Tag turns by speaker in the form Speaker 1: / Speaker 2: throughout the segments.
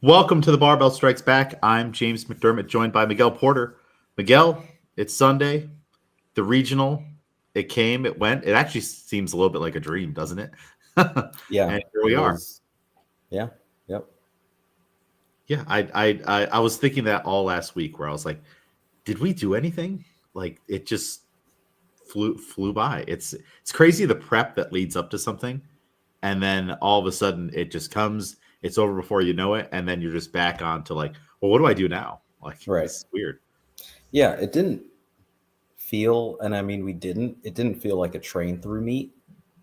Speaker 1: Welcome to the Barbell Strikes Back. I'm James McDermott, joined by Miguel Porter. Miguel, it's Sunday. The regional, it came, it went. It actually seems a little bit like a dream, doesn't it?
Speaker 2: Yeah,
Speaker 1: And here we
Speaker 2: it
Speaker 1: are.
Speaker 2: was. Yeah, yep.
Speaker 1: Yeah, I was thinking that all last week, where I was like, did we do anything? Like it just flew by. It's crazy the prep that leads up to something, and then all of a sudden it just comes. It's over before you know it, and then you're just back on to like, well, what do I do now? Like
Speaker 2: Right.
Speaker 1: it's weird.
Speaker 2: Yeah, it didn't feel, and I mean, it didn't feel like a train through meet,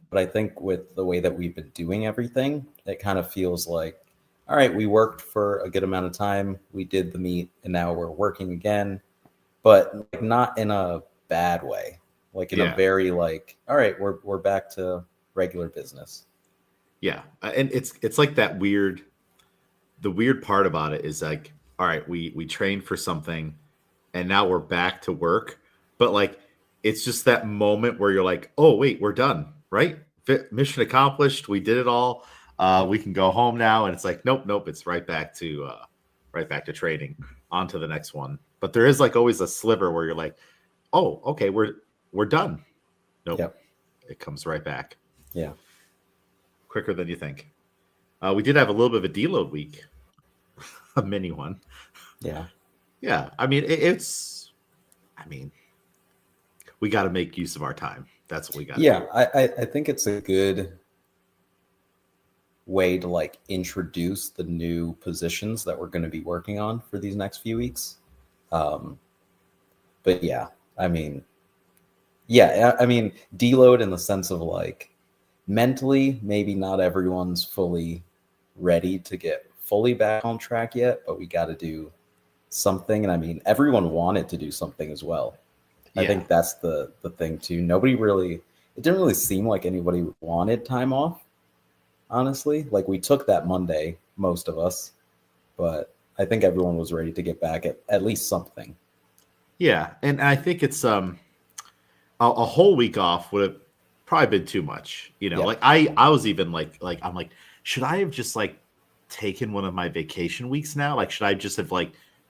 Speaker 2: but I think with the way that we've been doing everything, it kind of feels like, all right, we worked for a good amount of time, we did the meet, and now we're working again, but like not in a bad way, like in a
Speaker 1: Yeah.
Speaker 2: very like, all right, we're back to regular business.
Speaker 1: Yeah, and it's like that weird. The weird part about it is like, all right, we trained for something, and now we're back to work. But like, it's just that moment where you're like, oh wait, we're done, right? Mission accomplished. We did it all. We can go home now. And it's like, nope. It's right back to training. On to the next one. But there is like always a sliver where you're like, oh, okay, we're done. Nope,
Speaker 2: Yep.
Speaker 1: it comes right back
Speaker 2: Yeah.
Speaker 1: quicker than you think. We did have a little bit of a deload week, a mini one.
Speaker 2: Yeah.
Speaker 1: Yeah, I mean, it's. I mean, we got to make use of our time. That's what we got to
Speaker 2: Yeah.
Speaker 1: do.
Speaker 2: I think it's a good way to like introduce the new positions that we're going to be working on for these next few weeks. Um, but yeah, I mean, deload in the sense of like mentally, maybe not everyone's fully ready to get fully back on track yet, but we got to do something. And I mean, everyone wanted to do something as well. I
Speaker 1: Yeah,
Speaker 2: think that's the thing too. Nobody really, it didn't really seem like anybody wanted time off, honestly. Like we took that Monday, most of us, but I think everyone was ready to get back at least something.
Speaker 1: yeah, and I think it's a whole week off would have probably been too much.
Speaker 2: Yeah.
Speaker 1: Like I was even like I'm like, should I have just like taken one of my vacation weeks now? Like, should I just have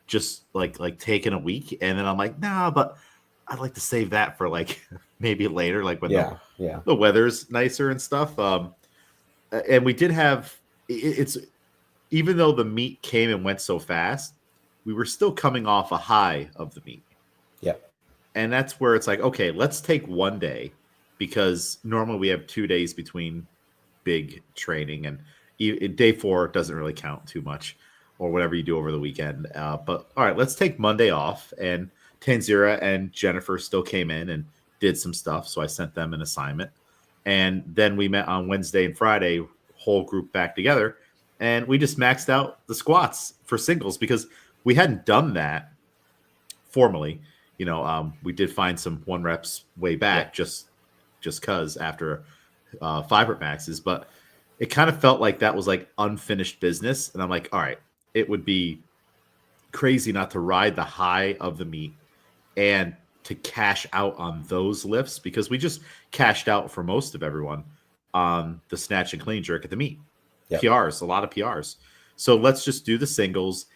Speaker 1: just like taken a week? And then I'm like, nah, but I'd like to save that for like maybe later, like when the
Speaker 2: Yeah. Yeah.
Speaker 1: the weather's nicer and stuff. And we did have it's even though the meet came and went so fast, we were still coming off a high of the meet.
Speaker 2: Yeah.
Speaker 1: And that's where it's like, okay, let's take one day because normally we have 2 days between big training, and day 4 doesn't really count too much or whatever you do over the weekend. But all right, let's take Monday off. And Tanzira and Jennifer still came in and did some stuff. So I sent them an assignment. And then we met on Wednesday and Friday, whole group back together. And we just maxed out the squats for singles because we hadn't done that formally. We did find some one reps way back
Speaker 2: Yeah.
Speaker 1: just cause after 5 rep maxes, but it kind of felt like that was like unfinished business. And I'm like, all right, it would be crazy not to ride the high of the meet and to cash out on those lifts because we just cashed out for most of everyone on the snatch and clean jerk at the meet.
Speaker 2: Yeah.
Speaker 1: PRs, a lot of PRs. So let's just do the singles.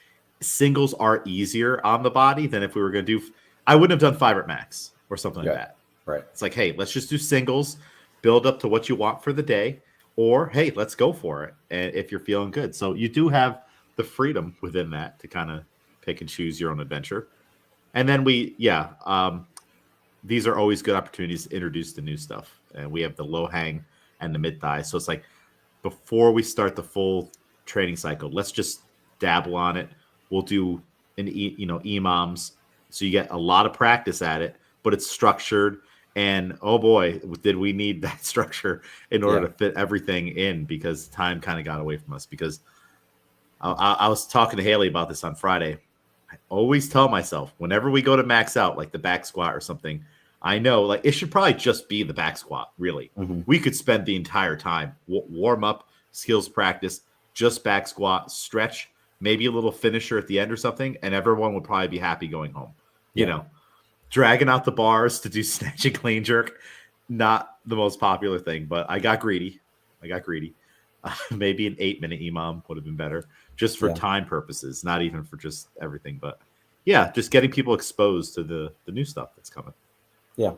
Speaker 1: Singles are easier on the body than if we were going to do. I wouldn't have done 5 rep max or something like
Speaker 2: Yeah.
Speaker 1: that.
Speaker 2: Right.
Speaker 1: It's like, hey, let's just do singles, build up to what you want for the day, or hey, let's go for it. And if you're feeling good, so you do have the freedom within that to kind of pick and choose your own adventure. And then these are always good opportunities to introduce the new stuff. And we have the low hang and the mid thigh. So it's like before we start the full training cycle, let's just dabble on it. We'll do EMOMs. So you get a lot of practice at it, but it's structured. And oh boy, did we need that structure in order to fit everything in because time kind of got away from us. Because I was talking to Haley about this on Friday. I always tell myself whenever we go to max out, like the back squat or something, I know like it should probably just be the back squat. Really,
Speaker 2: Mm-hmm.
Speaker 1: we could spend the entire time warm up, skills practice, just back squat, stretch, maybe a little finisher at the end or something, and everyone would probably be happy going home. Dragging out the bars to do snatch and clean jerk, not the most popular thing, but I got greedy. Maybe an 8-minute EMOM would have been better, just for time purposes, not even for just everything. But yeah, just getting people exposed to the new stuff that's coming.
Speaker 2: Yeah.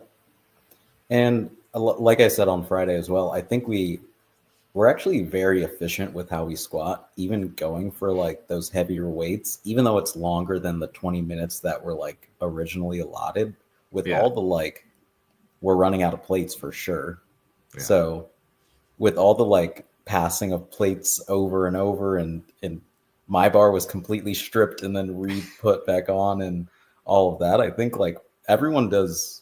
Speaker 2: And like I said on Friday as well, I think we're actually very efficient with how we squat, even going for like those heavier weights, even though it's longer than the 20 minutes that were like originally allotted. With all the like, we're running out of plates for sure. Yeah. So with all the like passing of plates over and over, and my bar was completely stripped and then re-put back on and all of that, I think like everyone does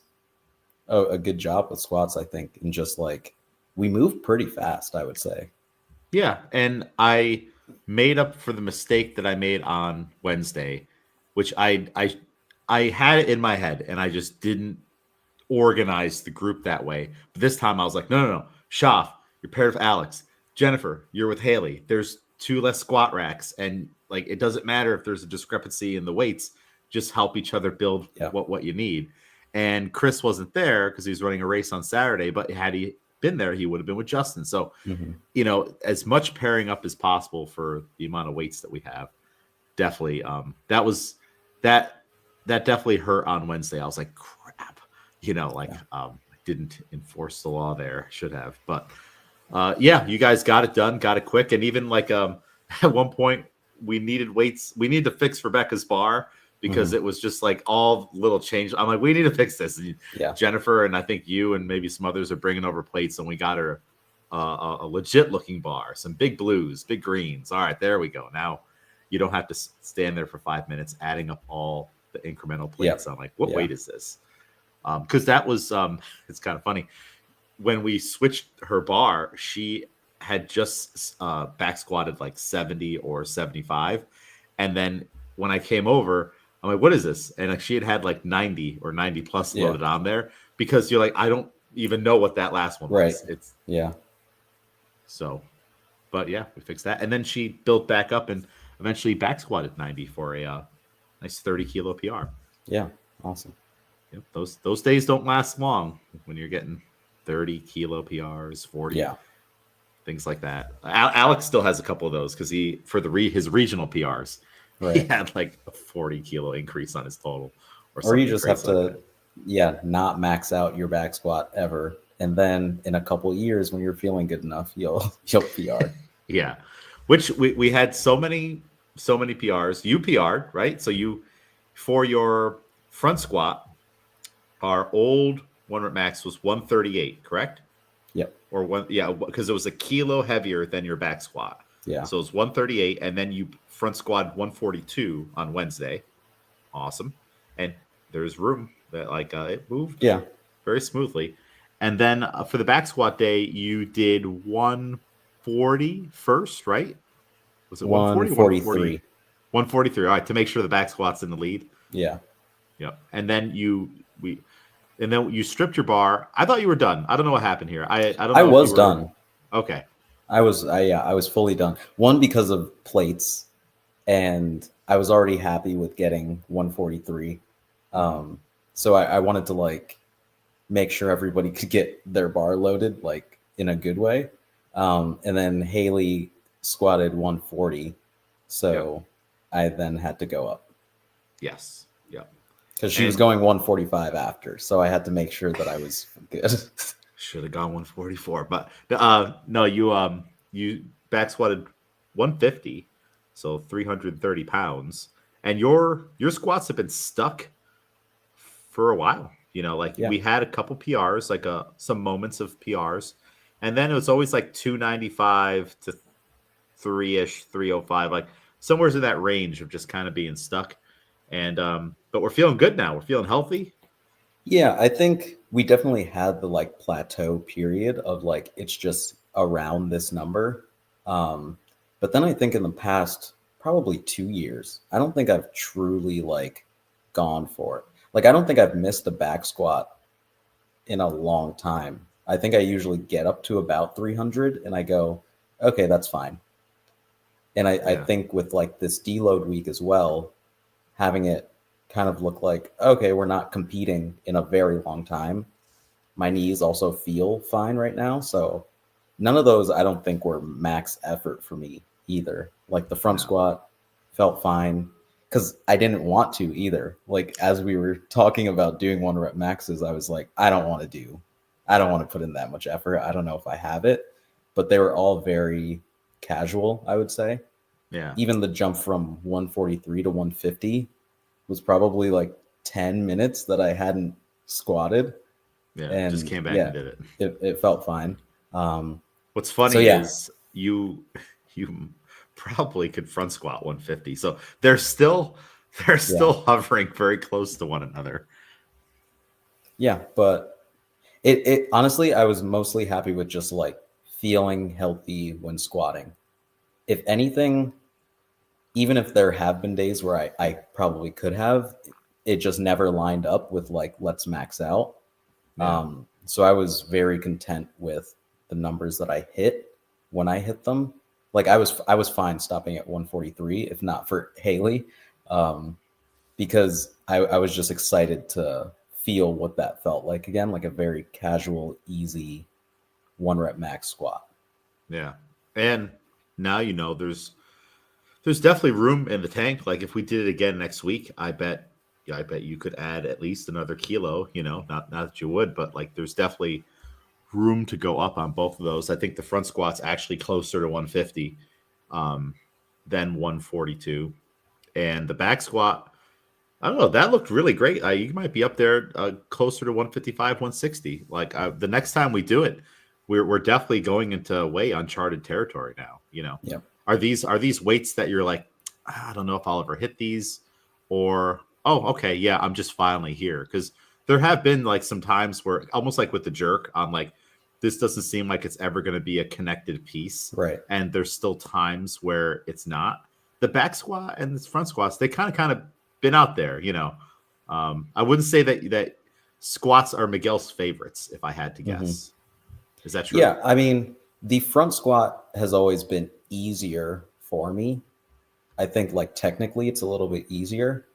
Speaker 2: a good job with squats, I think, and just like we move pretty fast, I would say.
Speaker 1: Yeah, and I made up for the mistake that I made on Wednesday, which I had it in my head and I just didn't organize the group that way. But this time I was like, no. Shaf, you're paired with Alex. Jennifer, you're with Haley. There's 2 less squat racks, and like it doesn't matter if there's a discrepancy in the weights. Just help each other build what you need. And Chris wasn't there because he was running a race on Saturday, but had he been there, he would have been with Justin. So, you know, as much pairing up as possible for the amount of weights that we have. Definitely. That definitely hurt on Wednesday. I was like, crap, you know, like, I didn't enforce the law there. I should have, but yeah, you guys got it done, got it quick. And even like, at one point we needed weights. We need to fix Rebecca's bar because it was just like all little change. I'm like, we need to fix this. And Jennifer and I think you and maybe some others are bringing over plates, and we got her a legit looking bar, some big blues, big greens. All right, there we go. Now you don't have to stand there for 5 minutes adding up all the incremental plates. I'm like, what weight is this? Because that was it's kind of funny. When we switched her bar, she had just back squatted like 70 or 75, and then when I came over, I'm like, what is this? And like she had like 90 or 90 plus loaded on there, because you're like, I don't even know what that last one was. It's so, but yeah, we fixed that. And then she built back up and eventually back squatted 90 for a nice 30 kilo PR.
Speaker 2: Yeah. Awesome.
Speaker 1: Yep, those days don't last long when you're getting 30 kilo PRs, 40, things like that. Alex still has a couple of those because he, for his regional PRs, he had like a 40 kilo increase on his total,
Speaker 2: or you just have to, not max out your back squat ever, and then in a couple of years when you're feeling good enough, you'll PR.
Speaker 1: Which we had so many PRs. You PR'd, right? So you, for your front squat, our old 1 rep max was 138, correct?
Speaker 2: Yep.
Speaker 1: Or because it was a kilo heavier than your back squat.
Speaker 2: Yeah.
Speaker 1: So it was 138, and then you front squat 142 on Wednesday. Awesome. And there's room that like it moved very smoothly. And then for the back squat day, you did 140 first, right? Was it 140?
Speaker 2: 143.
Speaker 1: 143. All right, to make sure the back squat's in the lead.
Speaker 2: Yeah.
Speaker 1: Yep. And then you stripped your bar. I thought you were done. I don't know what happened here. I don't know.
Speaker 2: I was done.
Speaker 1: Okay.
Speaker 2: I was fully done. One, because of plates, and I was already happy with getting 143. So I wanted to like make sure everybody could get their bar loaded like in a good way. And then Haley squatted 140. So I then had to go up.
Speaker 1: Yes. Yep.
Speaker 2: Because she was going 145 after. So I had to make sure that I was good.
Speaker 1: Should have gone 144, but no, you back squatted 150, so 330 pounds, and your squats have been stuck for a while. You know, like we had a couple PRs, like some moments of PRs, and then it was always like 295 to 3-ish, 305, like somewhere in that range of just kind of being stuck. And but we're feeling good now. We're feeling healthy.
Speaker 2: Yeah, I think we definitely had the like plateau period of like it's just around this number. But then I think in the past probably 2 years, I don't think I've truly like gone for it. Like I don't think I've missed a back squat in a long time. I think I usually get up to about 300 and I go, okay, that's fine. And I think with like this deload week as well, having it kind of look like, okay, we're not competing in a very long time. My knees also feel fine right now. So none of those I don't think were max effort for me either. Like the front
Speaker 1: No.
Speaker 2: squat felt fine because I didn't want to either. Like as we were talking about doing 1 rep maxes, I was like, I don't want to put in that much effort. I don't know if I have it, but they were all very casual, I would say.
Speaker 1: Yeah.
Speaker 2: Even the jump from 143 to 150 was probably like 10 minutes that I hadn't squatted.
Speaker 1: Yeah.
Speaker 2: And
Speaker 1: Just came back
Speaker 2: yeah,
Speaker 1: and did it.
Speaker 2: it felt fine.
Speaker 1: What's funny
Speaker 2: So yeah.
Speaker 1: is you probably could front squat 150. So they're still hovering very close to one another.
Speaker 2: Yeah, but it honestly, I was mostly happy with just like feeling healthy when squatting. If anything, even if there have been days where I probably could have, it just never lined up with like, let's max out.
Speaker 1: Yeah.
Speaker 2: So I was very content with the numbers that I hit when I hit them. Like I was fine stopping at 143, if not for Haley, because I was just excited to feel what that felt like again, like a very casual, easy 1 rep max squat.
Speaker 1: Yeah. And now there's definitely room in the tank. Like if we did it again next week, I bet you could add at least another kilo, not that you would, but like there's definitely room to go up on both of those. I think the front squat's actually closer to 150 than 142. And the back squat, I don't know, that looked really great. You might be up there closer to 155, 160. Like the next time we do it, we're definitely going into way uncharted territory now.
Speaker 2: Yep.
Speaker 1: Are these weights that you're like, I don't know if I'll ever hit these, or okay, yeah, I'm just finally here? Because there have been like some times where almost like with the jerk, I'm like, this doesn't seem like it's ever going to be a connected piece,
Speaker 2: Right.
Speaker 1: and there's still times where it's not. The back squat and the front squats, they kind of been out there, I wouldn't say that squats are Miguel's favorites, if I had to guess.
Speaker 2: Mm-hmm.
Speaker 1: Is that true?
Speaker 2: Yeah, I mean, the front squat has always been easier for me. I think like technically it's a little bit easier.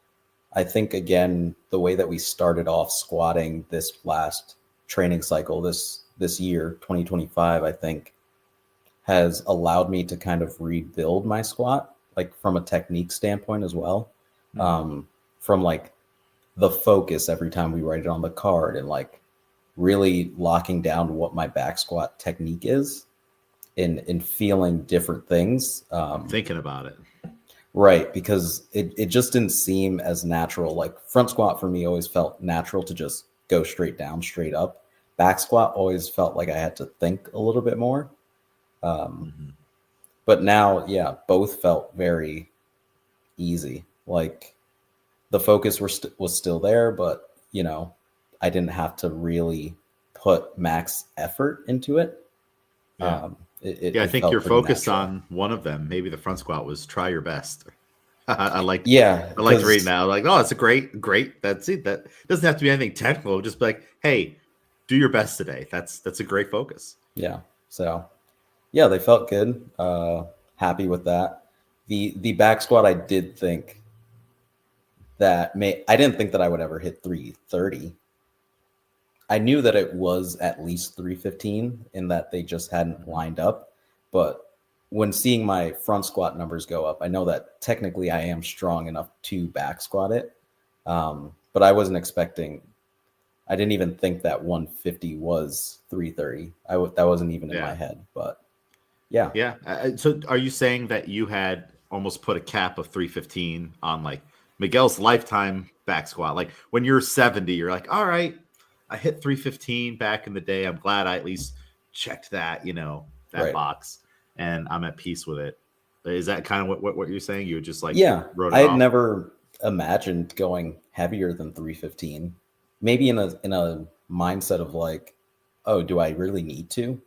Speaker 2: I think again, the way that we started off squatting this last training cycle, this year, 2025, I think has allowed me to kind of rebuild my squat, like from a technique standpoint as well. From like the focus every time we write it on the card and like really locking down what my back squat technique is in feeling different things.
Speaker 1: Thinking about it.
Speaker 2: Right, because it just didn't seem as natural. Like front squat for me always felt natural to just go straight down, straight up. Back squat always felt like I had to think a little bit more. But now, yeah, both felt very easy. Like the focus was still there, but I didn't have to really put max effort into it.
Speaker 1: Yeah. I think you're focused on one of them. Maybe the front squat was try your best. I liked reading that. Like, oh, it's a great. That's it. That doesn't have to be anything technical. Just be like, hey, do your best today. That's a great focus.
Speaker 2: Yeah. So, yeah, they felt good. Happy with that. The back squat, I did think that I didn't think that I would ever hit 330. I knew that it was at least 315 in that they just hadn't lined up. But when seeing my front squat numbers go up, I know that technically I am strong enough to back squat it. But I wasn't expecting, I didn't even think that 150 was 330. That wasn't even in my head, but yeah.
Speaker 1: Yeah. So are you saying that you had almost put a cap of 315 on like Miguel's lifetime back squat? Like when you're 70, you're like, all right, I hit 315 back in the day. I'm glad I at least checked that, that box, and I'm at peace with it. Is that kind of what you're saying? You would just like, wrote it
Speaker 2: I had
Speaker 1: off?
Speaker 2: never imagined going heavier than 315. Maybe in a mindset of like, oh, do I really need to?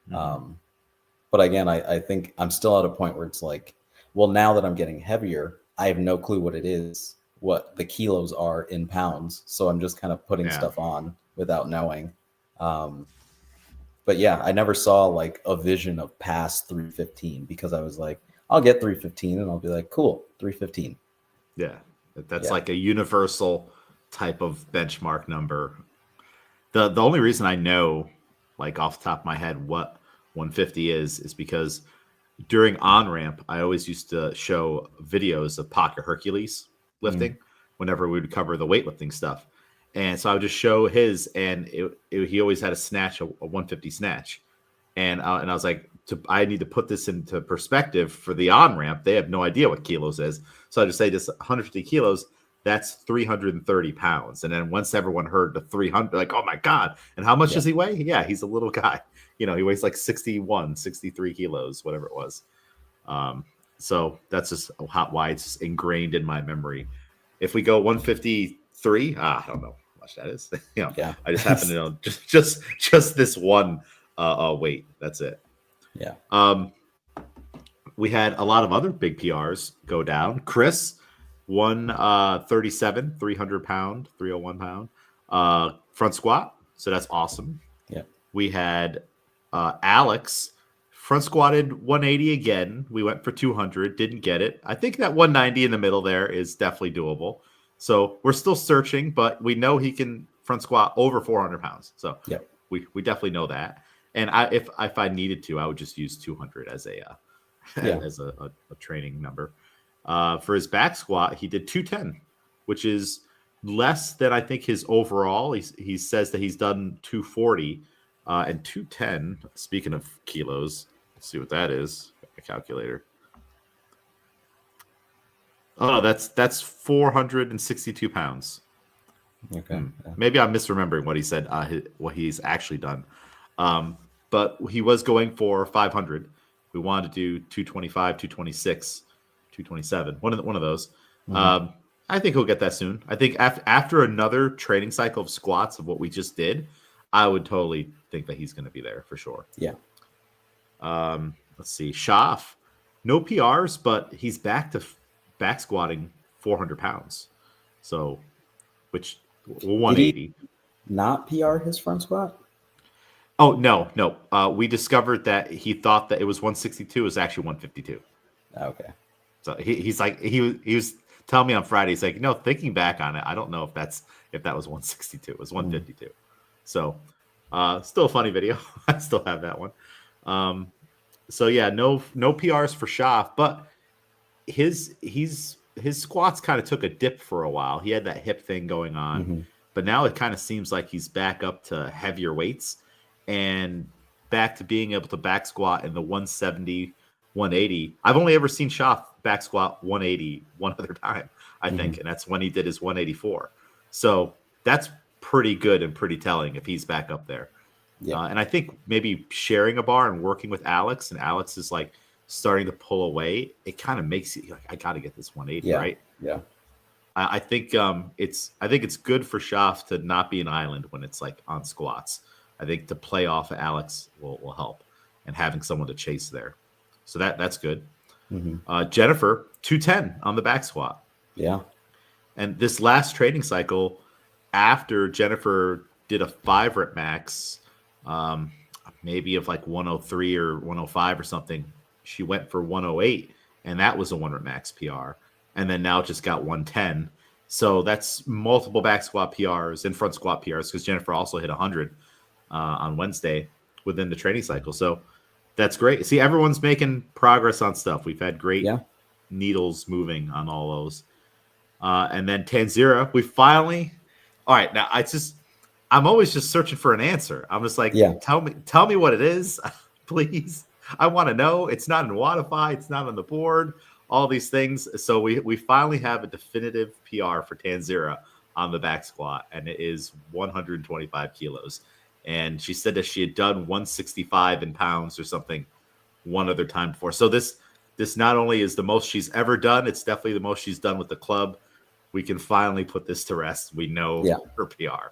Speaker 2: But again, I think I'm still at a point where it's like, well, now that I'm getting heavier, I have no clue what it is, what the kilos are in pounds. So I'm just kind of putting stuff on without knowing. But yeah, I never saw like a vision of past 315 because I was like, I'll get 315 and I'll be like, cool, 315.
Speaker 1: Yeah, that's like a universal type of benchmark number. The only reason I know, like off the top of my head, what 150 is because during on ramp, I always used to show videos of Pocket Hercules lifting whenever we would cover the weightlifting stuff. And so I would just show his, and he always had a snatch, a 150 snatch. And I was like, I need to put this into perspective for the on ramp. They have no idea what kilos is. So I just say this 150 kilos, that's 330 pounds. And then once everyone heard the 300, like, oh my God. And how much does he weigh? Yeah, he's a little guy. He weighs like 61, 63 kilos, whatever it was. So that's just why it's just ingrained in my memory. If we go 153, I don't know how much that is. I just happen to know just this one weight. That's it.
Speaker 2: Yeah.
Speaker 1: We had a lot of other big PRs go down. Chris won 37, 300 pound, 301 pound front squat. So that's awesome.
Speaker 2: Yeah.
Speaker 1: We had Alex front squatted 180 again. We went for 200, didn't get it. I think that 190 in the middle there is definitely doable. So we're still searching, but we know he can front squat over 400 pounds. So we definitely know that. And if I needed to, I would just use 200 as a training number. For his back squat, he did 210, which is less than I think his overall. He says that he's done 240 and 210. Speaking of kilos, let's see what that is. A calculator. Oh, that's 462 pounds.
Speaker 2: Okay.
Speaker 1: Maybe I'm misremembering what he said. What he's actually done. But he was going for 500. We wanted to do 225, 226, 227. One of those. I think he'll get that soon. I think after another training cycle of squats of what we just did, I would totally think that he's going to be there for sure.
Speaker 2: Yeah.
Speaker 1: Let's see. Shaf, no PRs, but he's back to back squatting 400 pounds. So, which 180.
Speaker 2: Did he not PR his front squat?
Speaker 1: Oh, no. We discovered that he thought that it was 162. It was actually 152.
Speaker 2: Okay.
Speaker 1: So he's like, he was telling me on Friday, he's like, thinking back on it, I don't know if that was 162. It was 152. So still a funny video. I still have that one. So yeah, no PRs for Shaf, but his squats kind of took a dip for a while. He had that hip thing going on, but now it kind of seems like he's back up to heavier weights and back to being able to back squat in the 170, 180. I've only ever seen Shaf back squat 180 one other time, I think, and that's when he did his 184. So that's pretty good and pretty telling if he's back up there. Yeah. And I think maybe sharing a bar and working with Alex, and Alex is like starting to pull away, it kind of makes you like, I got to get this 180, right?
Speaker 2: Yeah.
Speaker 1: I think it's good for Shaf to not be an island when it's like on squats. I think to play off of Alex will help, and having someone to chase there. So that's good. Jennifer, 210 on the back squat.
Speaker 2: Yeah. And
Speaker 1: this last training cycle, after Jennifer did a 5 rep max, maybe of like 103 or 105 or something, she went for 108, and that was a 1 rep max PR. And then now just got 110. So that's multiple back squat PRs and front squat PRs, because Jennifer also hit 100 on Wednesday within the training cycle. So that's great. See, everyone's making progress on stuff. We've had great needles moving on all those. And then Tanzira, we finally. All right, now I'm always just searching for an answer. I'm just like, tell me what it is, please. I want to know. It's not in Wodify. It's not on the board. All these things. So we finally have a definitive PR for Tanzira on the back squat, and it is 125 kilos. And she said that she had done 165 in pounds or something one other time before. So this not only is the most she's ever done, it's definitely the most she's done with the club. We can finally put this to rest. We know her PR.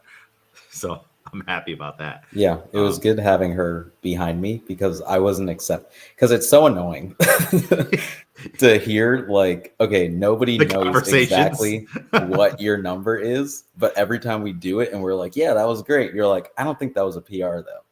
Speaker 1: So I'm happy about that.
Speaker 2: Yeah, it was good having her behind me, because I wasn't because it's so annoying to hear, like, okay, nobody knows exactly what your number is, but every time we do it and we're like, yeah, that was great, you're like, I don't think that was a PR though.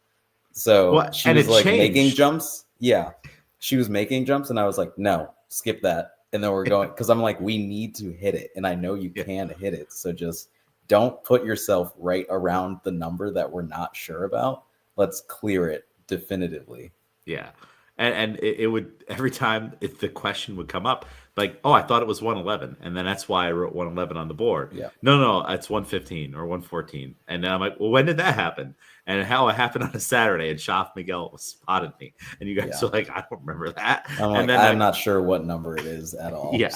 Speaker 2: So she was like making jumps. Yeah, she was making jumps, and I was like, no, skip that. And then we're going, because I'm like, we need to hit it, and I know you can hit it. So just don't put yourself right around the number that we're not sure about. Let's clear it definitively.
Speaker 1: Yeah. And it would, every time the question would come up, like, oh, I thought it was 111. And then that's why I wrote 111 on the board.
Speaker 2: Yeah.
Speaker 1: No, it's 115 or 114. And then I'm like, well, when did that happen? And how it happened on a Saturday. And Shaf Miguel spotted me. And you guys
Speaker 2: Yeah.
Speaker 1: were like, I don't remember that.
Speaker 2: I'm
Speaker 1: and
Speaker 2: like, I'm not sure what number it is at all.
Speaker 1: Yeah.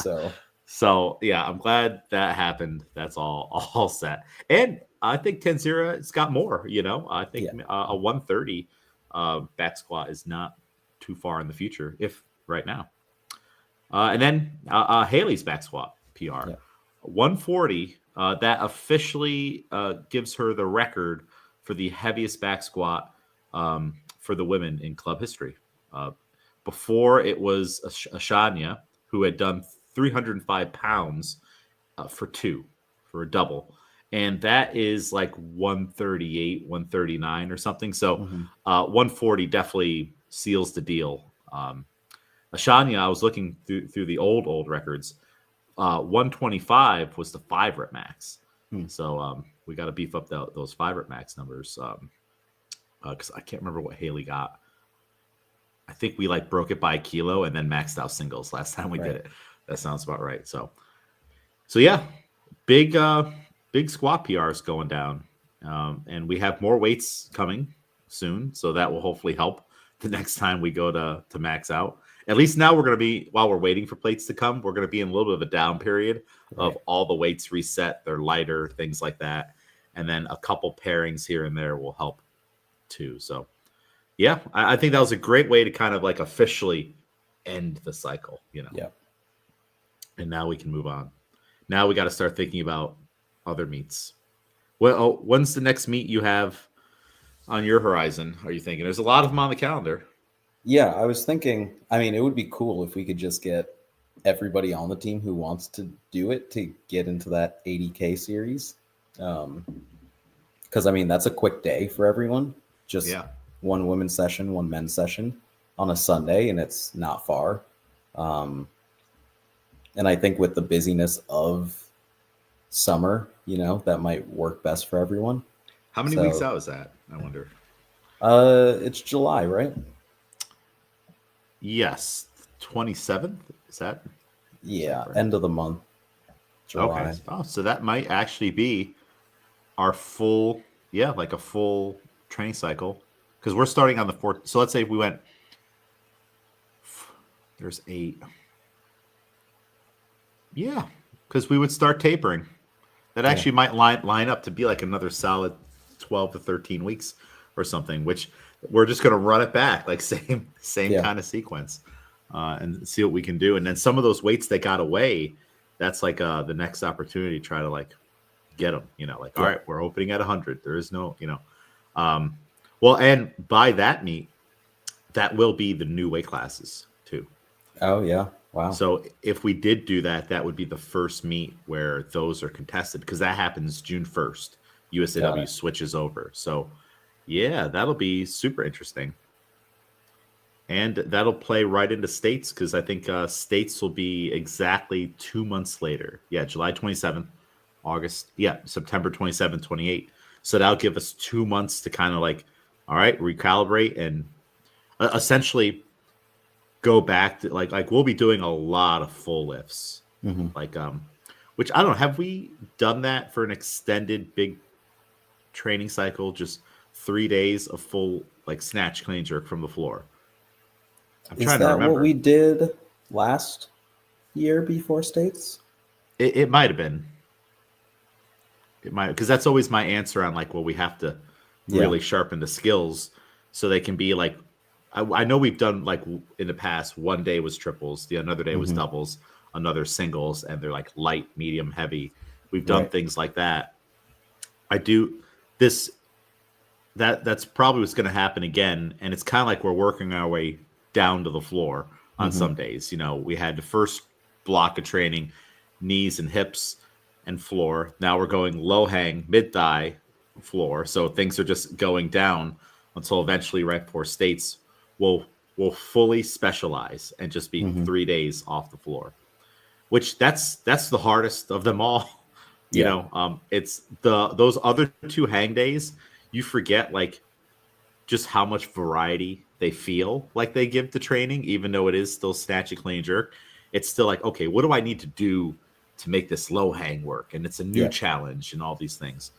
Speaker 1: So yeah, I'm glad that happened. That's all set. And I think Tanzira has got more, you know. I think a 130 back squat is not too far in the future, if right now. And then Haley's back squat PR, 140. That officially gives her the record for the heaviest back squat for the women in club history. Before it was Ashanya, who had done 305 pounds for a double. And that is like 138, 139 or something. So 140 definitely seals the deal. Ashanya, I was looking through the old records. 125 was the 5 rep max. So we got to beef up those 5 rep max numbers because I can't remember what Haley got. I think we like broke it by a kilo and then maxed out singles last time we did it. That sounds about right. So yeah, big squat PRs going down, and we have more weights coming soon. So that will hopefully help the next time we go to max out. At least now we're going to be, while we're waiting for plates to come, we're going to be in a little bit of a down period of all the weights reset. They're lighter, things like that. And then a couple pairings here and there will help too. So yeah, I think that was a great way to kind of like officially end the cycle, you know?
Speaker 2: Yeah.
Speaker 1: And now we can move on. Now we got to start thinking about other meets. Well, when's the next meet you have on your horizon, are you thinking? There's a lot of them on the calendar.
Speaker 2: Yeah, I was thinking, I mean, it would be cool if we could just get everybody on the team who wants to do it to get into that 80K series. Because, I mean, that's a quick day for everyone. Just one women's session, one men's session on a Sunday, and it's not far. And I think with the busyness of summer, you know, that might work best for everyone.
Speaker 1: How many weeks out is that, I wonder?
Speaker 2: It's July, right?
Speaker 1: Yes. 27th? Is that?
Speaker 2: Yeah, end of the month. July.
Speaker 1: Okay. Oh, so that might actually be our full, like a full training cycle. Because we're starting on the 4th. So let's say if we went, there's 8. Yeah, because we would start tapering. That actually might line up to be like another solid 12 to 13 weeks or something, which we're just going to run it back, like same kind of sequence and see what we can do. And then some of those weights that got away, that's like the next opportunity to try to like get them, you know, like, all right, we're opening at 100. There is no, you know, well, and by that meet, that will be the new weight classes too.
Speaker 2: Oh yeah. Wow.
Speaker 1: So if we did do that, that would be the first meet where those are contested because that happens June 1st. USAW switches over. So yeah, that'll be super interesting. And that'll play right into states because I think states will be exactly 2 months later. Yeah, July 27th, August. Yeah, September 27th, 28th. So that'll give us 2 months to kind of like, all right, recalibrate and essentially go back to like we'll be doing a lot of full lifts. Like which I don't know, have we done that for an extended big training cycle, just 3 days of full like snatch, clean, jerk from the floor? I'm trying to remember.
Speaker 2: What we did last year before states?
Speaker 1: It might have been. It might, because that's always my answer on like, well, we have to really sharpen the skills so they can be like, I know we've done like in the past, one day was triples, the another day was doubles, another singles, and they're like light, medium, heavy. We've done things like that. I do this. That's probably what's going to happen again, and it's kind of like we're working our way down to the floor on some days. You know, we had the first block of training, knees and hips and floor. Now we're going low hang, mid thigh, floor. So things are just going down until eventually right before states will fully specialize and just be 3 days off the floor, which that's the hardest of them all. You know, it's those other 2 hang days, you forget like just how much variety they feel like they give to training, even though it is still snatch and clean and jerk. It's still like, okay, what do I need to do to make this low hang work? And it's a new challenge and all these things.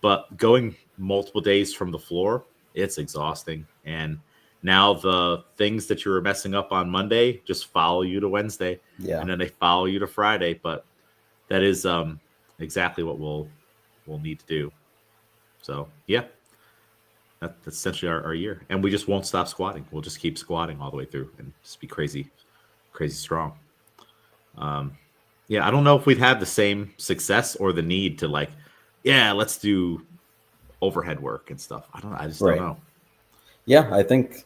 Speaker 1: But going multiple days from the floor, it's exhausting. And now the things that you were messing up on Monday just follow you to Wednesday.
Speaker 2: Yeah.
Speaker 1: And then they follow you to Friday. But that is exactly what we'll need to do. So, yeah. That's essentially our year. And we just won't stop squatting. We'll just keep squatting all the way through and just be crazy strong. Yeah, I don't know if we'd have the same success or the need to like, yeah, let's do overhead work and stuff. I just don't know.
Speaker 2: Yeah, I think,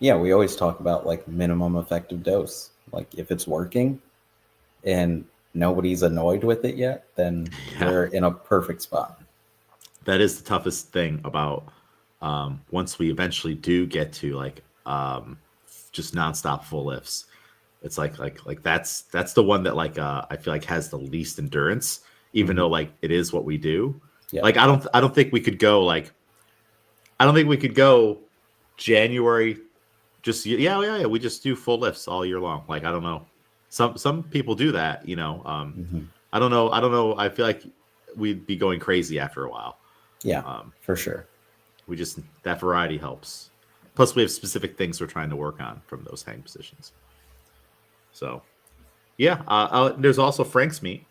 Speaker 2: we always talk about like minimum effective dose. Like if it's working and nobody's annoyed with it yet, then we're in a perfect spot. That
Speaker 1: is the toughest thing about once we eventually do get to like just nonstop full lifts. It's like that's the one that like I feel like has the least endurance, even though like it is what we do. Yeah. Like I don't think we could go January just we just do full lifts all year long. Like I don't know. Some people do that, you know. I don't know. I feel like we'd be going crazy after a while.
Speaker 2: Yeah, for sure.
Speaker 1: We just, that variety helps. Plus, we have specific things we're trying to work on from those hang positions. So, yeah. There's also Frank's meet,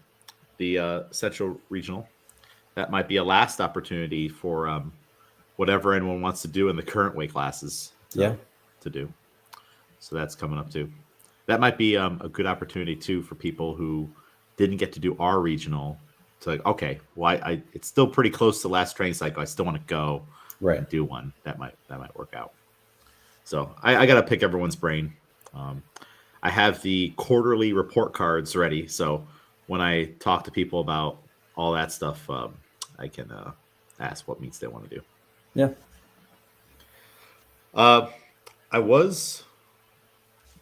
Speaker 1: the Central Regional. That might be a last opportunity for whatever anyone wants to do in the current weight classes. To do. So that's coming up too. That might be a good opportunity too for people who didn't get to do our regional. To like, okay, well, it's still pretty close to last training cycle. I still want to go and do one. That might work out. So I got to pick everyone's brain. I have the quarterly report cards ready. So when I talk to people about all that stuff, I can ask what meets they want to do.
Speaker 2: Yeah.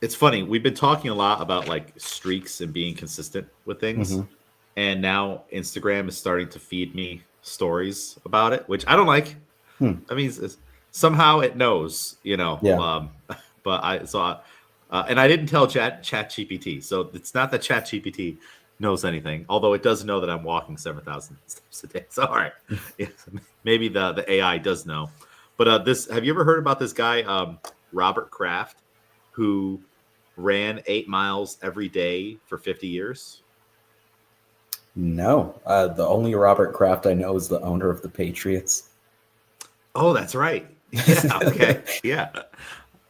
Speaker 1: It's funny. We've been talking a lot about like streaks and being consistent with things. And now Instagram is starting to feed me stories about it, which I don't like. I mean, somehow it knows, you know.
Speaker 2: Yeah.
Speaker 1: But I saw, and I didn't tell ChatGPT, so it's not that ChatGPT knows anything. Although it does know that I'm walking 7,000 steps a day. So all right, maybe the AI does know. But have you ever heard about this guy, Robert Kraft, who ran 8 miles every day for 50 years?
Speaker 2: No, the only Robert Kraft I know is the owner of the Patriots.
Speaker 1: Oh, that's right. Yeah. Okay. Yeah.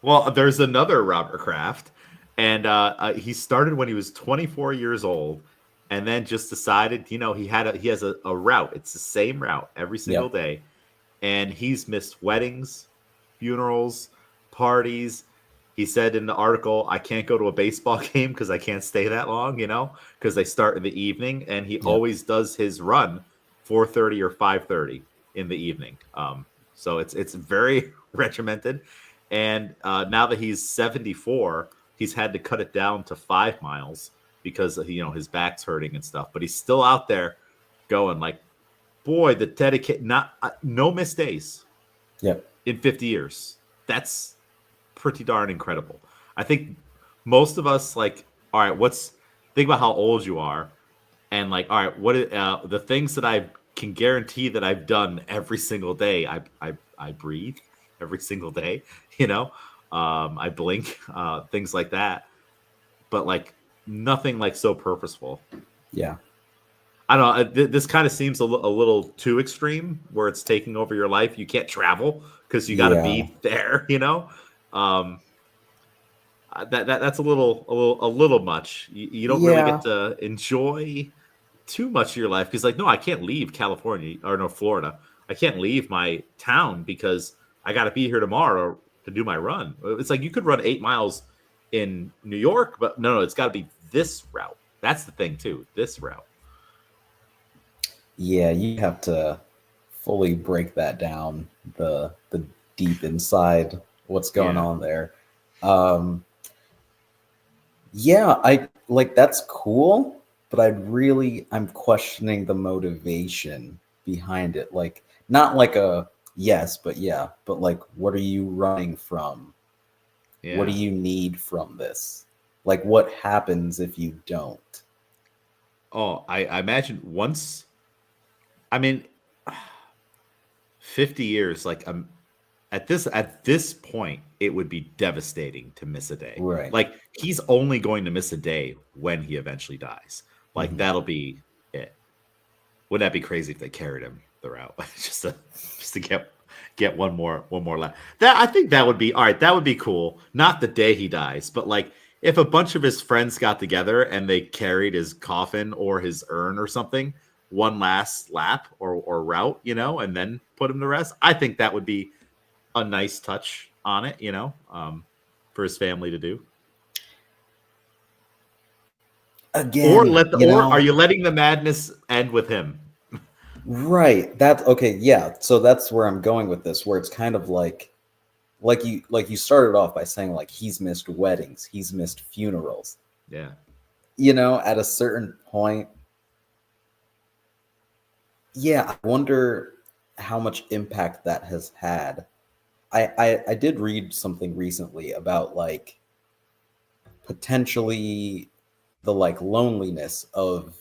Speaker 1: Well, there's another Robert Kraft, and he started when he was 24 years old, and then just decided, you know, he has a route. It's the same route every single day, and he's missed weddings, funerals, parties. He said in the article, I can't go to a baseball game because I can't stay that long, you know, because they start in the evening. And he always does his run 4:30 or 5:30 in the evening. So it's very regimented. And now that he's 74, he's had to cut it down to 5 miles because, you know, his back's hurting and stuff. But he's still out there going like, boy, the dedicate, no missed days in 50 years. That's pretty darn incredible. I think most of us like, all right, think about how old you are, and like, all right, what the things that I can guarantee that I've done every single day. I breathe every single day, you know, I blink, things like that, but like nothing like so purposeful.
Speaker 2: Yeah.
Speaker 1: I don't know. This kind of seems a little too extreme, where it's taking over your life. You can't travel because you got to be there, you know. That's a little much. You don't really get to enjoy too much of your life because, like, no, I can't leave California or no Florida. I can't leave my town because I got to be here tomorrow to do my run. It's like you could run 8 miles in New York, but no, it's got to be this route. That's the thing too. This route.
Speaker 2: Yeah, you have to fully break that down. The deep inside what's going on there. I like, that's cool, but I'm questioning the motivation behind it. Like, not like yes, but yeah, but like, what are you running from? What do
Speaker 1: Yeah.
Speaker 2: you need from this? Like, what happens if you don't?
Speaker 1: Oh, I imagine once. I mean, 50 years. Like at this point, it would be devastating to miss a day.
Speaker 2: Right.
Speaker 1: Like he's only going to miss a day when he eventually dies. Like
Speaker 2: Mhm.
Speaker 1: that'll be it. Wouldn't that be crazy if they carried him the route just to get one more lap? That I think that would be all right. That would be cool. Not the day he dies, but like if a bunch of his friends got together and they carried his coffin or his urn or something one last lap or route, and then put him to rest. I think that would be a nice touch on it, for his family to do. Or
Speaker 2: Again,
Speaker 1: let the or are you letting the madness end with him?
Speaker 2: right. That's okay. Yeah. So that's where I'm going with this, where it's kind of like you started off by saying like he's missed weddings, he's missed funerals.
Speaker 1: Yeah.
Speaker 2: At a certain point, yeah, I wonder how much impact that has had. I did read something recently about like potentially the like loneliness of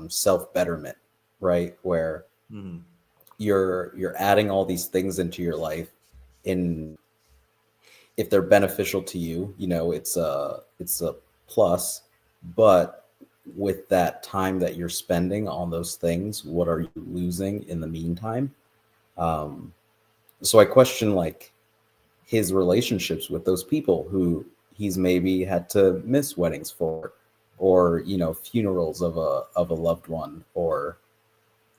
Speaker 2: self betterment, right? Where
Speaker 1: Mhm.
Speaker 2: you're adding all these things into your life, in if they're beneficial to you, it's a plus. But with that time that you're spending on those things, what are you losing in the meantime? Um, so I question like his relationships with those people who he's maybe had to miss weddings for, or funerals of a loved one, or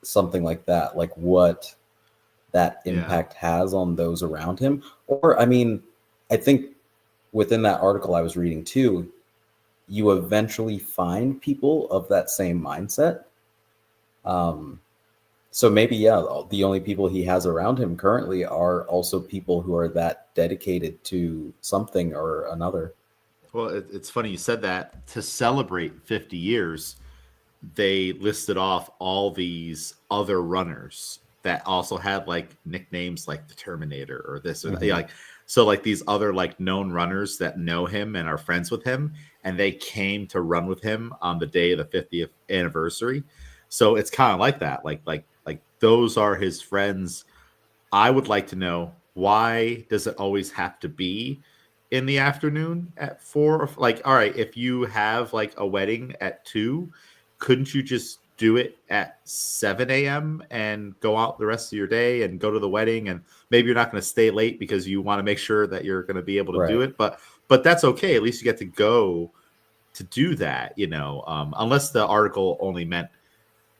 Speaker 2: something like that. Like what that
Speaker 1: Yeah.
Speaker 2: impact has on those around him. Or I mean, I think within that article I was reading too, you eventually find people of that same mindset. Um, so maybe, yeah, the only people he has around him currently are also people who are that dedicated to something or another.
Speaker 1: Well, it's funny you said that. To celebrate 50 years, they listed off all these other runners that also had like nicknames like the Terminator or this or that. Yeah,
Speaker 2: Hmm.
Speaker 1: like so like these other like known runners that know him and are friends with him, and they came to run with him on the day of the 50th anniversary. So it's kind of like that. Like those are his friends. I would like to know, why does it always have to be in the afternoon at 4? Like, all right, if you have like a wedding at 2, couldn't you just do it at 7 a.m. and go out the rest of your day and go to the wedding? And maybe you're not going to stay late because you want to make sure that you're going to be able to do
Speaker 2: Right.
Speaker 1: it. But that's okay. At least you get to go to do that, unless the article only meant,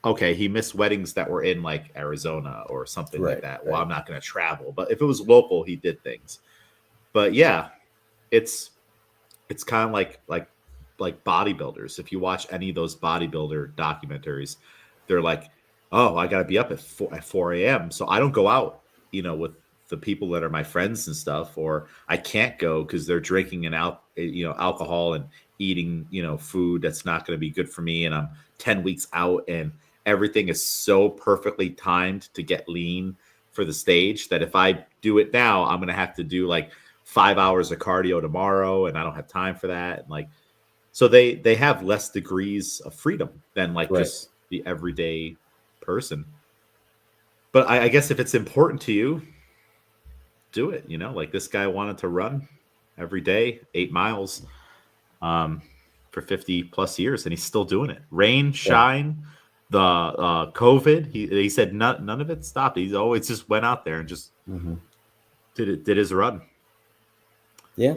Speaker 1: okay, he missed weddings that were in like Arizona or something like
Speaker 2: Right.
Speaker 1: that. Well,
Speaker 2: Right.
Speaker 1: I'm not going to travel. But if it was local, he did things. But yeah, it's it's kind of like bodybuilders. If you watch any of those bodybuilder documentaries, they're like, oh, I got to be up at 4 a.m. So I don't go out, with the people that are my friends and stuff, or I can't go because they're drinking alcohol and eating, food that's not going to be good for me. And I'm 10 weeks out and everything is so perfectly timed to get lean for the stage that if I do it now, I'm going to have to do like 5 hours of cardio tomorrow. And I don't have time for that. And like, so they have less degrees of freedom than like
Speaker 2: Right.
Speaker 1: just the everyday person. But I guess if it's important to you, do it. Like this guy wanted to run every day 8 miles um, for 50 plus years, and he's still doing it. Rain,
Speaker 2: Yeah.
Speaker 1: shine, the COVID. He said none of it stopped. He's always just went out there and just
Speaker 2: Hmm.
Speaker 1: did his run.
Speaker 2: Yeah.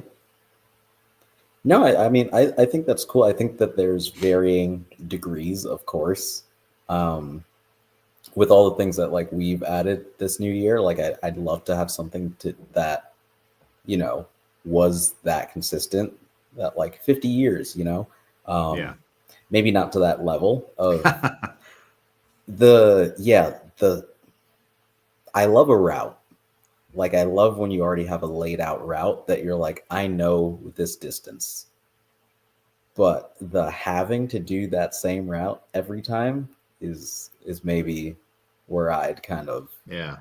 Speaker 2: No, I mean, I think that's cool. I think that there's varying degrees, of course, um, with all the things that like we've added this new year. Like, I'd love to have something that you know was that consistent, that like 50 years.
Speaker 1: Yeah.
Speaker 2: Um, maybe not to that level of the I love a route. Like, I love when you already have a laid out route that you're like, I know this distance. But the having to do that same route every time is maybe where I'd kind of
Speaker 1: Yeah.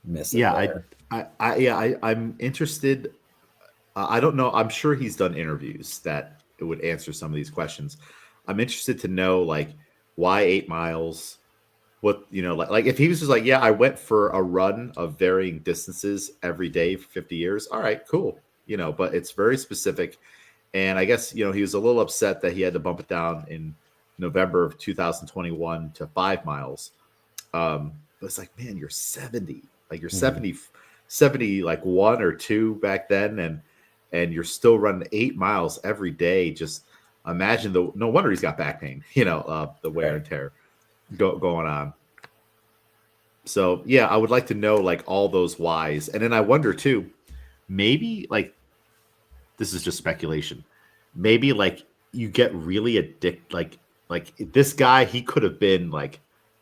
Speaker 2: miss it
Speaker 1: Yeah,
Speaker 2: there.
Speaker 1: I'm interested. I don't know. I'm sure he's done interviews that would answer some of these questions. I'm interested to know like why 8 miles. What like if he was just like, yeah, I went for a run of varying distances every day for 50 years. All right, cool. But it's very specific. And I guess he was a little upset that he had to bump it down in November of 2021 to 5 miles. But it's like, man, you're 70, like you're
Speaker 2: Mhm.
Speaker 1: 70, like one or two back then, and you're still running 8 miles every day. Just imagine no wonder he's got back pain, the wear
Speaker 2: Right.
Speaker 1: and tear going on. So yeah, I would like to know like all those whys. And then I wonder too, maybe like this is just speculation. Maybe like you get really addicted. Like this guy, he could have been like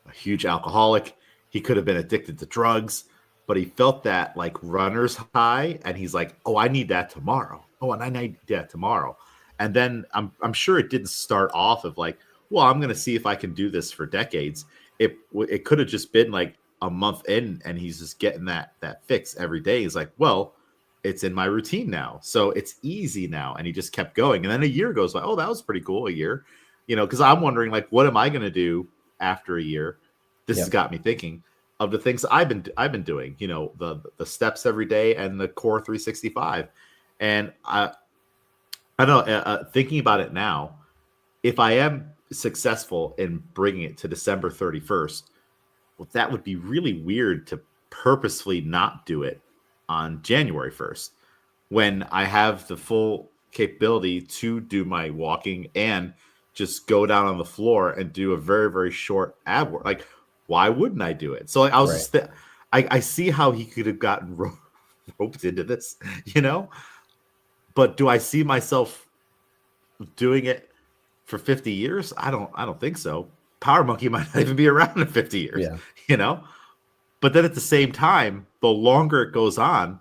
Speaker 1: a huge alcoholic. He could have been addicted to drugs, but he felt that like runner's high, and he's like, "Oh, I need that tomorrow. Oh, and I need that tomorrow." And then I'm sure it didn't start off of like, "Well, I'm going to see if I can do this for decades." It could have just been like a month in, and he's just getting that fix every day. He's like, "Well, it's in my routine now. So it's easy now." And he just kept going. And then a year goes by. Oh, that was pretty cool. A year, because I'm wondering, like, what am I going to do after a year? This has
Speaker 2: Yep.
Speaker 1: got me thinking of the things I've been doing, the steps every day and the core 365. And I don't know, thinking about it now, if I am successful in bringing it to December 31st, well, that would be really weird to purposefully not do it on January 1st when I have the full capability to do my walking and just go down on the floor and do a very, very short ab work. Like, why wouldn't I do it? So like, I was
Speaker 2: Right.
Speaker 1: just, I see how he could have gotten roped into this, you know, but do I see myself doing it for 50 years? I don't think so. Power Monkey might not even be around in 50 years,
Speaker 2: Yeah.
Speaker 1: you know? But then at the same time, the longer it goes on,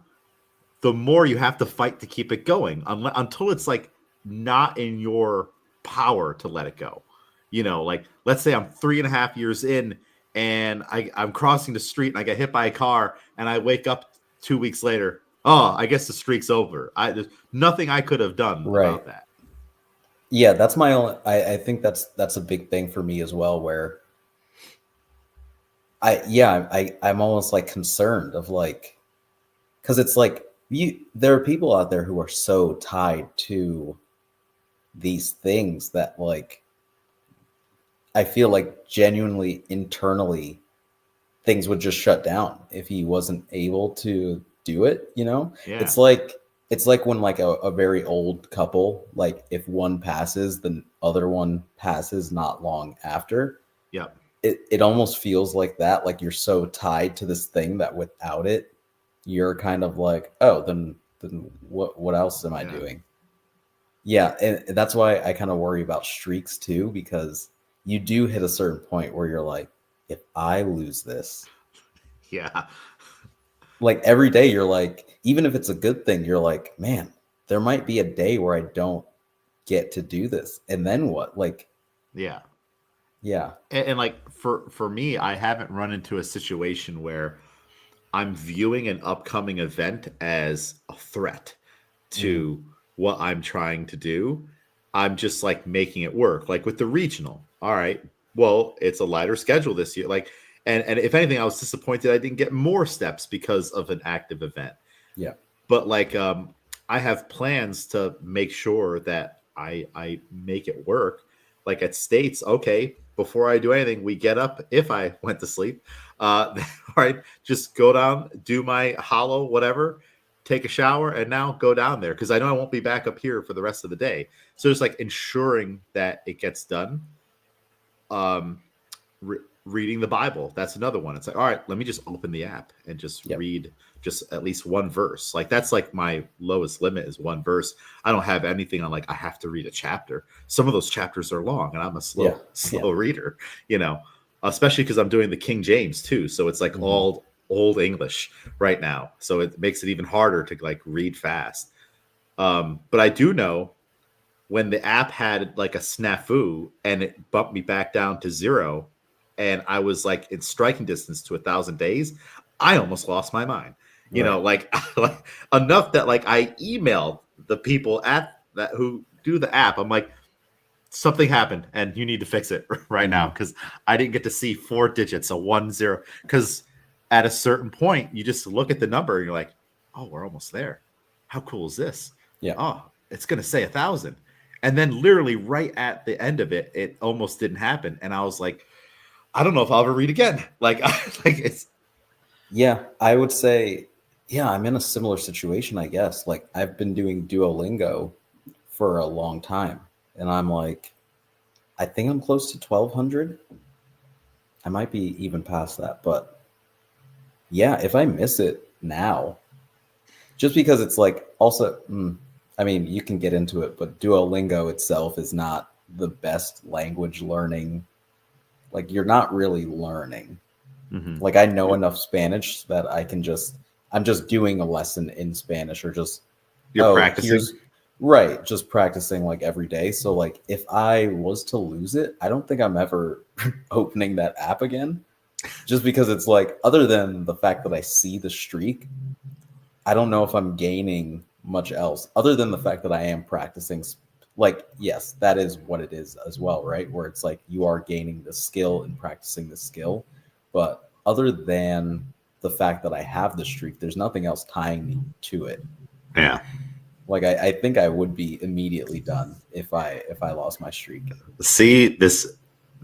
Speaker 1: the more you have to fight to keep it going until it's like not in your power to let it go. Like let's say I'm 3.5 years in and I'm crossing the street and I get hit by a car and I wake up 2 weeks later. Oh, I guess the streak's over. There's nothing I could have done
Speaker 2: Right.
Speaker 1: about that.
Speaker 2: Yeah, that's my only. I think that's a big thing for me as well. Where I'm almost like concerned of like, because it's like there are people out there who are so tied to these things that like I feel like genuinely internally things would just shut down if he wasn't able to do it, you know?
Speaker 1: Yeah.
Speaker 2: It's like when like a very old couple, like if one passes, the other one passes not long after.
Speaker 1: Yep.
Speaker 2: It almost feels like that, like you're so tied to this thing that without it, you're kind of like, oh, then what else am I
Speaker 1: Yeah.
Speaker 2: doing? Yeah, and that's why I kind of worry about streaks too, because you do hit a certain point where you're like, if I lose this,
Speaker 1: Yeah.
Speaker 2: like every day you're like, even if it's a good thing, you're like, man, there might be a day where I don't get to do this. And then what? Like,
Speaker 1: Yeah.
Speaker 2: yeah.
Speaker 1: And like for me, I haven't run into a situation where I'm viewing an upcoming event as a threat
Speaker 2: Mhm.
Speaker 1: to what I'm trying to do. I'm just like making it work. Like with the regional. All right. Well, it's a lighter schedule this year. Like, and if anything, I was disappointed I didn't get more steps because of an active event.
Speaker 2: Yeah.
Speaker 1: But like I have plans to make sure that I make it work. Like at states, okay, before I do anything, we get up if I went to sleep. All right, just go down, do my hollow, whatever, take a shower, and now go down there because I know I won't be back up here for the rest of the day. So it's like ensuring that it gets done. Um, reading the Bible. That's another one. It's like, all right, let me just open the app and just
Speaker 2: Yep.
Speaker 1: read just at least one verse. Like that's like my lowest limit is one verse. I don't have anything on like I have to read a chapter. Some of those chapters are long and I'm a
Speaker 2: Yeah.
Speaker 1: slow reader, especially because I'm doing the King James too. So it's like
Speaker 2: Hmm.
Speaker 1: all old English right now. So it makes it even harder to like read fast. But I do know when the app had like a snafu and it bumped me back down to zero and I was like in striking distance to 1,000 days, I almost lost my mind. You
Speaker 2: Right.
Speaker 1: know, like, like enough that like I emailed the people at that who do the app. I'm like, something happened and you need to fix it right now
Speaker 2: Mhm.
Speaker 1: because I didn't get to see 4 digits, a 1 0. Because at a certain point, you just look at the number and you're like, oh, we're almost there. How cool is this?
Speaker 2: Yeah.
Speaker 1: Oh, it's gonna say 1,000. And then literally right at the end of it, it almost didn't happen. And I was like, I don't know if I'll ever read again. Like, like it's
Speaker 2: Yeah, I would say, yeah, I'm in a similar situation, I guess. Like I've been doing Duolingo for a long time, and I'm like, I think I'm close to 1,200. I might be even past that, but yeah, if I miss it now, just because it's like also, I mean, you can get into it, but Duolingo itself is not the best language learning. Like you're not really learning.
Speaker 1: Mhm.
Speaker 2: Like I know enough Spanish that I'm just doing a lesson in Spanish or just,
Speaker 1: You're
Speaker 2: oh,
Speaker 1: practicing.
Speaker 2: just practicing like every day. So like if I was to lose it, I don't think I'm ever opening that app again. Just because it's like, other than the fact that I see the streak, I don't know if I'm gaining much else other than the fact that I am practicing. Like, yes, that is what it is as well, right? Where it's like you are gaining the skill and practicing the skill. But other than the fact that I have the streak, there's nothing else tying me to it.
Speaker 1: Yeah.
Speaker 2: Like I think I would be immediately done if I lost my streak.
Speaker 1: See, this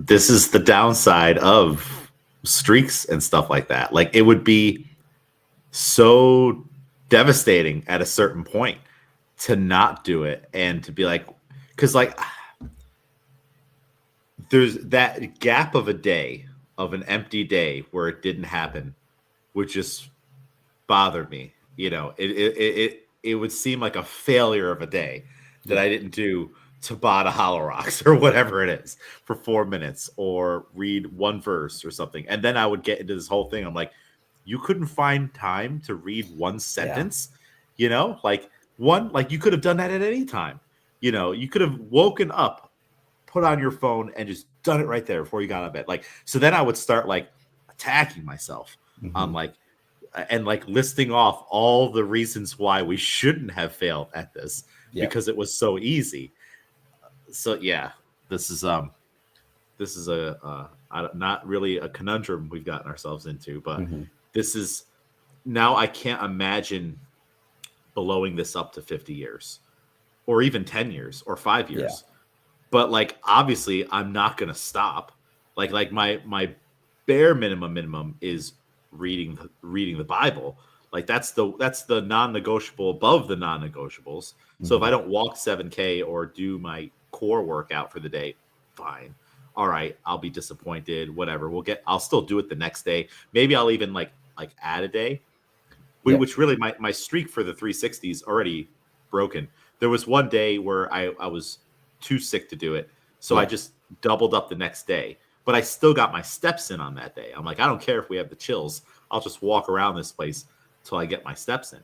Speaker 1: is the downside of streaks and stuff like that. Like it would be so devastating at a certain point to not do it and to be like, because like there's that gap of a day, of an empty day where it didn't happen, would just bother me. You know, it would seem like a failure of a day that
Speaker 2: Yeah.
Speaker 1: I didn't do Tabata Hollow Rocks or whatever it is for 4 minutes or read one verse or something. And then I would get into this whole thing. I'm like, you couldn't find time to read one
Speaker 2: Yeah.
Speaker 1: sentence, you know, like you could have done that at any time. You know, you could have woken up, put on your phone, and just done it right there before you got out of bed. Like, so then I would start like attacking myself.
Speaker 2: Hmm.
Speaker 1: Like, and like listing off all the reasons why we shouldn't have failed at this
Speaker 2: Yeah.
Speaker 1: because it was so easy. So yeah, this is this is not really a conundrum we've gotten ourselves into, but
Speaker 2: Hmm.
Speaker 1: this is now I can't imagine blowing this up to 50 years or even 10 years or 5
Speaker 2: Yeah.
Speaker 1: years. But like obviously I'm not going to stop. Like my bare minimum is reading the Bible. Like that's the non-negotiable above the non-negotiables. So if I
Speaker 2: Hmm.
Speaker 1: don't walk 7K or do my core workout for the day, fine. All right, I'll be disappointed, whatever. I'll still do it the next day. Maybe I'll even like add a day.
Speaker 2: Yeah.
Speaker 1: Which really my streak for the 360s already broken. There was one day where I was too sick to do it. So I
Speaker 2: Yeah.
Speaker 1: just doubled up the next day. But I still got my steps in on that day. I'm like, I don't care if we have the chills. I'll just walk around this place till I get my steps in.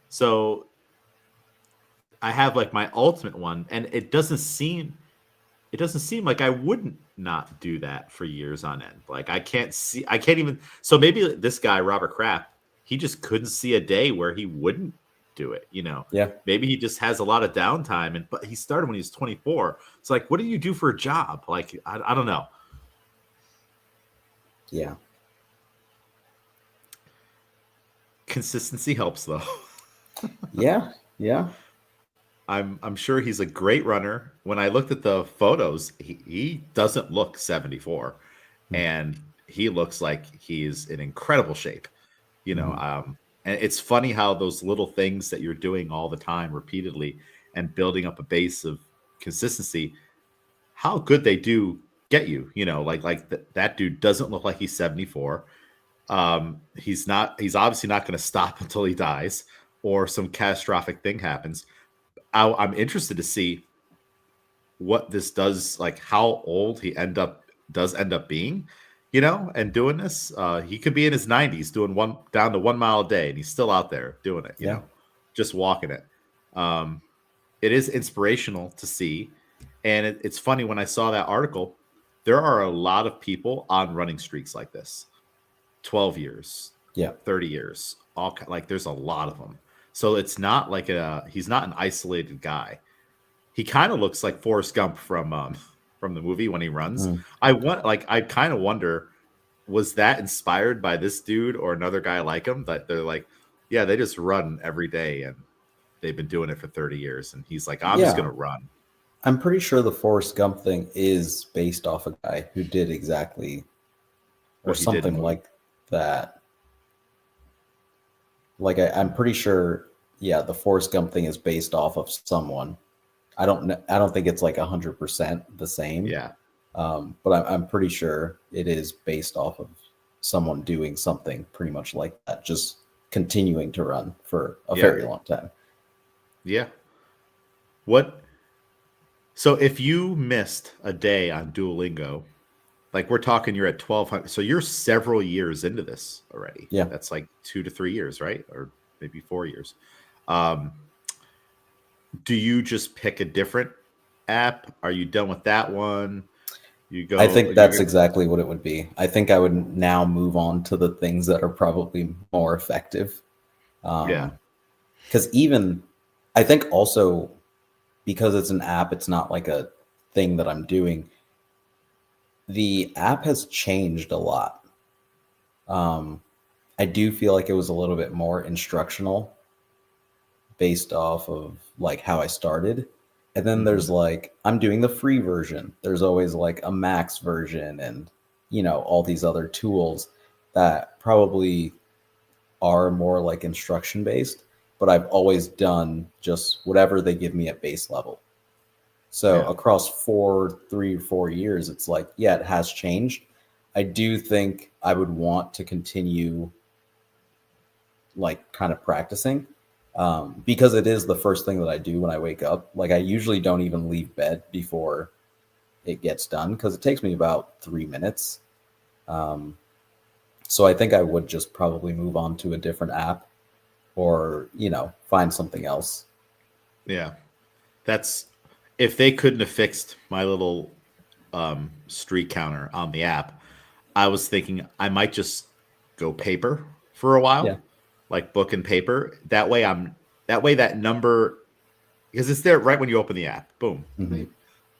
Speaker 1: So I have like my ultimate one, and it doesn't seem like I wouldn't not do that for years on end. Like I can't even. So maybe this guy Robert Kraft, he just couldn't see a day where he wouldn't do it. You know,
Speaker 2: Yeah.
Speaker 1: maybe he just has a lot of downtime, and but he started when he was 24. It's like, what do you do for a job? Like I don't know.
Speaker 2: Yeah.
Speaker 1: Consistency helps though.
Speaker 2: Yeah. Yeah.
Speaker 1: I'm sure he's a great runner. When I looked at the photos, he doesn't look 74, and he looks like he's in incredible shape. You know,
Speaker 2: Mm-hmm.
Speaker 1: and it's funny how those little things that you're doing all the time, repeatedly, and building up a base of consistency, how good they do get you. You know, that dude doesn't look like he's 74. He's not. He's obviously not going to stop until he dies or some catastrophic thing happens. I'm interested to see what this does, like how old he end up being, you know, and doing this. He could be in his 90s doing one down to 1 mile a day, and he's still out there doing it, you
Speaker 2: Yeah.
Speaker 1: know, just walking it. Um, it is inspirational to see, and it's funny when I saw that article. There are a lot of people on running streaks like this, 12 years,
Speaker 2: Yeah.
Speaker 1: 30 years. All like there's a lot of them. So it's not like he's not an isolated guy. He kind of looks like Forrest Gump from the movie when he runs.
Speaker 2: Mm.
Speaker 1: I kind of wonder, was that inspired by this dude or another guy like him, that they're like, yeah, they just run every day and they've been doing it for 30 years. And he's like, I'm just
Speaker 2: Yeah.
Speaker 1: going to run.
Speaker 2: I'm pretty sure the Forrest Gump thing is based off a guy who did exactly or
Speaker 1: What he did in the
Speaker 2: something
Speaker 1: movie.
Speaker 2: like that. Like I'm pretty sure, yeah, the Forrest Gump thing is based off of someone. I don't know. I don't think it's like 100% the same.
Speaker 1: Yeah.
Speaker 2: But I'm pretty sure it is based off of someone doing something pretty much like that, just continuing to run for a
Speaker 1: Yeah.
Speaker 2: very long time.
Speaker 1: Yeah. So if you missed a day on Duolingo, like we're talking, you're at 1,200. So you're several years into this already.
Speaker 2: Yeah.
Speaker 1: That's like 2 to 3 years, right? Or maybe 4 years. Um, do you just pick a different app? Are you done with that one? You go.
Speaker 2: I think that's exactly what it would be. I think I would now move on to the things that are probably more effective.
Speaker 1: Yeah.
Speaker 2: Because even, I think also because it's an app, it's not like a thing that I'm doing. The app has changed a lot. I do feel like it was a little bit more instructional based off of like how I started. And then there's like, I'm doing the free version. There's always like a max version and, you know, all these other tools that probably are more like instruction based, but I've always done just whatever they give me at base level. So
Speaker 1: Yeah.
Speaker 2: across 3 or 4 years, it's like, yeah, it has changed. I do think I would want to continue like kind of practicing because it is the first thing that I do when I wake up. Like I usually don't even leave bed before it gets done because it takes me about 3 minutes. So I think I would just probably move on to a different app or, you know, find something else.
Speaker 1: Yeah. That's if they couldn't have fixed my little streak counter on the app, I was thinking I might just go paper for a while,
Speaker 2: Yeah.
Speaker 1: like book and paper. That way that number, because it's there right when you open the app. Boom.
Speaker 2: Mhm.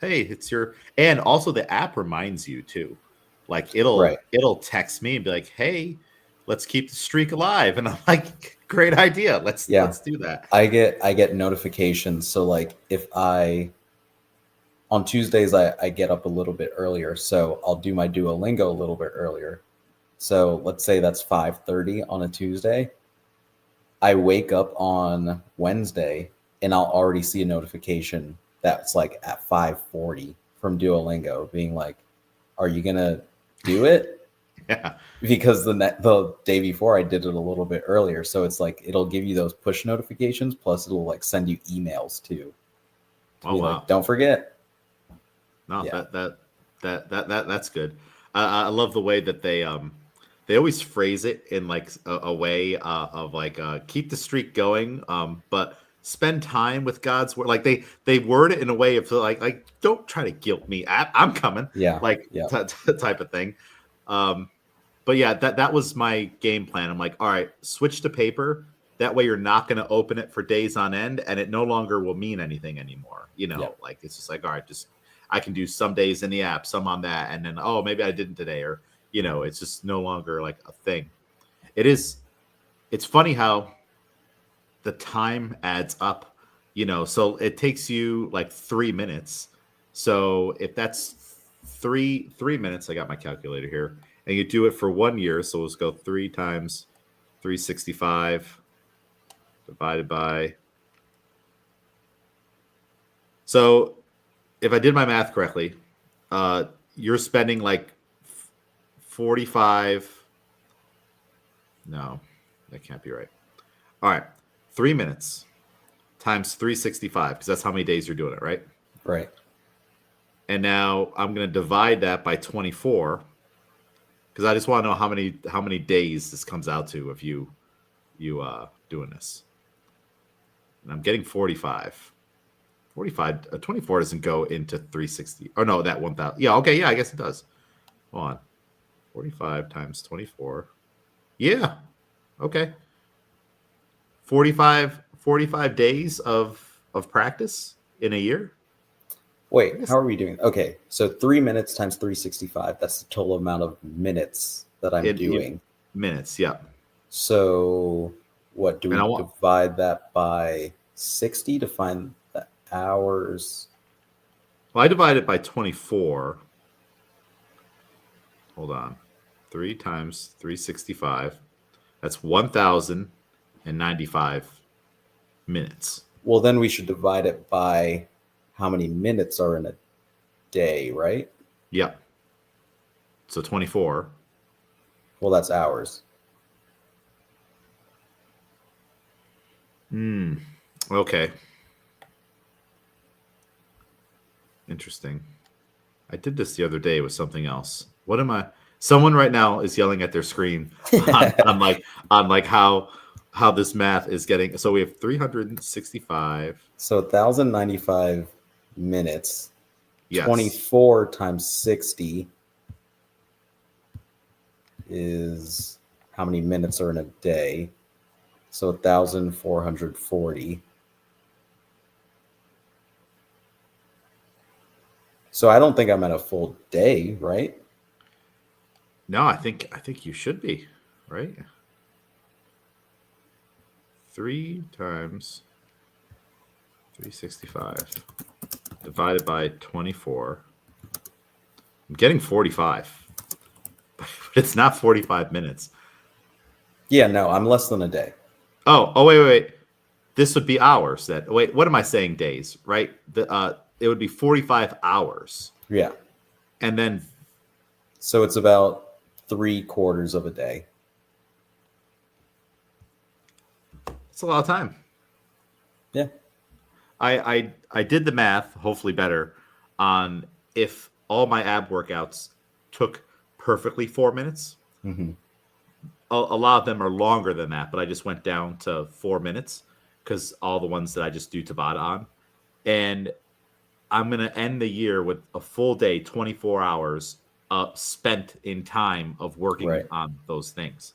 Speaker 1: Hey, it's your, and also the app reminds you too. Like
Speaker 2: Right.
Speaker 1: it'll text me and be like, hey, let's keep the streak alive. And I'm like, great idea. Let's do that.
Speaker 2: I get notifications. So like if on Tuesdays I get up a little bit earlier, so I'll do my Duolingo a little bit earlier. So let's say that's 5:30 on a Tuesday. I wake up on Wednesday and I'll already see a notification that's like at 5:40 from being like, are you gonna do it?
Speaker 1: Yeah.
Speaker 2: Because the day before I did it a little bit earlier. So it's like it'll give you those push notifications, plus it'll like send you emails too.
Speaker 1: Oh, wow.
Speaker 2: Like, don't forget.
Speaker 1: No,
Speaker 2: Yeah.
Speaker 1: that's good. I love the way that they always phrase it in like a way of like keep the streak going, but spend time with God's word. Like they word it in a way of like don't try to guilt me. I'm coming.
Speaker 2: Yeah.
Speaker 1: Like
Speaker 2: Yeah.
Speaker 1: type of thing. But yeah, that was my game plan. I'm like, all right, switch to paper. That way you're not going to open it for days on end, and it no longer will mean anything anymore. You know,
Speaker 2: Yeah.
Speaker 1: like it's just like, all right, just I can do some days in the app, some on that, and then maybe I didn't today, or you know, it's just no longer like a thing. It's funny how the time adds up, you know, so it takes you like 3 minutes. So if that's three minutes, I got my calculator here, and you do it for 1 year, so let's go 3 times 365 divided by. So if I did my math correctly, you're spending like 45. No, that can't be right. All right. 3 minutes times 365, because that's how many days you're doing it, right?
Speaker 2: Right.
Speaker 1: And now I'm going to divide that by 24, because I just want to know how many days this comes out to if you doing this. And I'm getting 45. 24 doesn't go into 360. Oh no, that 1,000. Yeah, okay, yeah, I guess it does. Hold on. 45 times 24. Yeah. Okay. 45 days of practice in a year.
Speaker 2: Wait, how are we doing? Okay, so 3 minutes times 365. That's the total amount of minutes that I'm doing.
Speaker 1: Minutes, yeah.
Speaker 2: So what do
Speaker 1: And
Speaker 2: we divide that by 60 to find the hours?
Speaker 1: Well, I divide it by 24. Hold on. 3 times 365. That's 1,095 minutes.
Speaker 2: Well, then we should divide it by how many minutes are in a day, right?
Speaker 1: Yep. So 24.
Speaker 2: Well, that's hours.
Speaker 1: Okay. Interesting. I did this the other day with something else. What am I? Someone right now is yelling at their screen on how this math is getting. So we have 365.
Speaker 2: So 1,095 minutes.
Speaker 1: Yes.
Speaker 2: 24 times 60 is how many minutes are in a day? So 1,440. So I don't think I'm at a full day, right?
Speaker 1: No, I think you should be, right? 3 times 365 divided by 24. I'm getting 45. But it's not 45 minutes.
Speaker 2: Yeah, no, I'm less than a day.
Speaker 1: Oh, wait. This would be hours. Wait, what am I saying? Days, right? It would be 45 hours.
Speaker 2: Yeah.
Speaker 1: And then
Speaker 2: so it's about 3/4 of a day.
Speaker 1: It's a lot of time.
Speaker 2: Yeah.
Speaker 1: I did the math, hopefully better, on if all my ab workouts took perfectly 4 minutes.
Speaker 2: Mm-hmm.
Speaker 1: A lot of them are longer than that, but I just went down to 4 minutes because all the ones that I just do Tabata on. And I'm going to end the year with a full day, 24 hours spent in time of working on those things.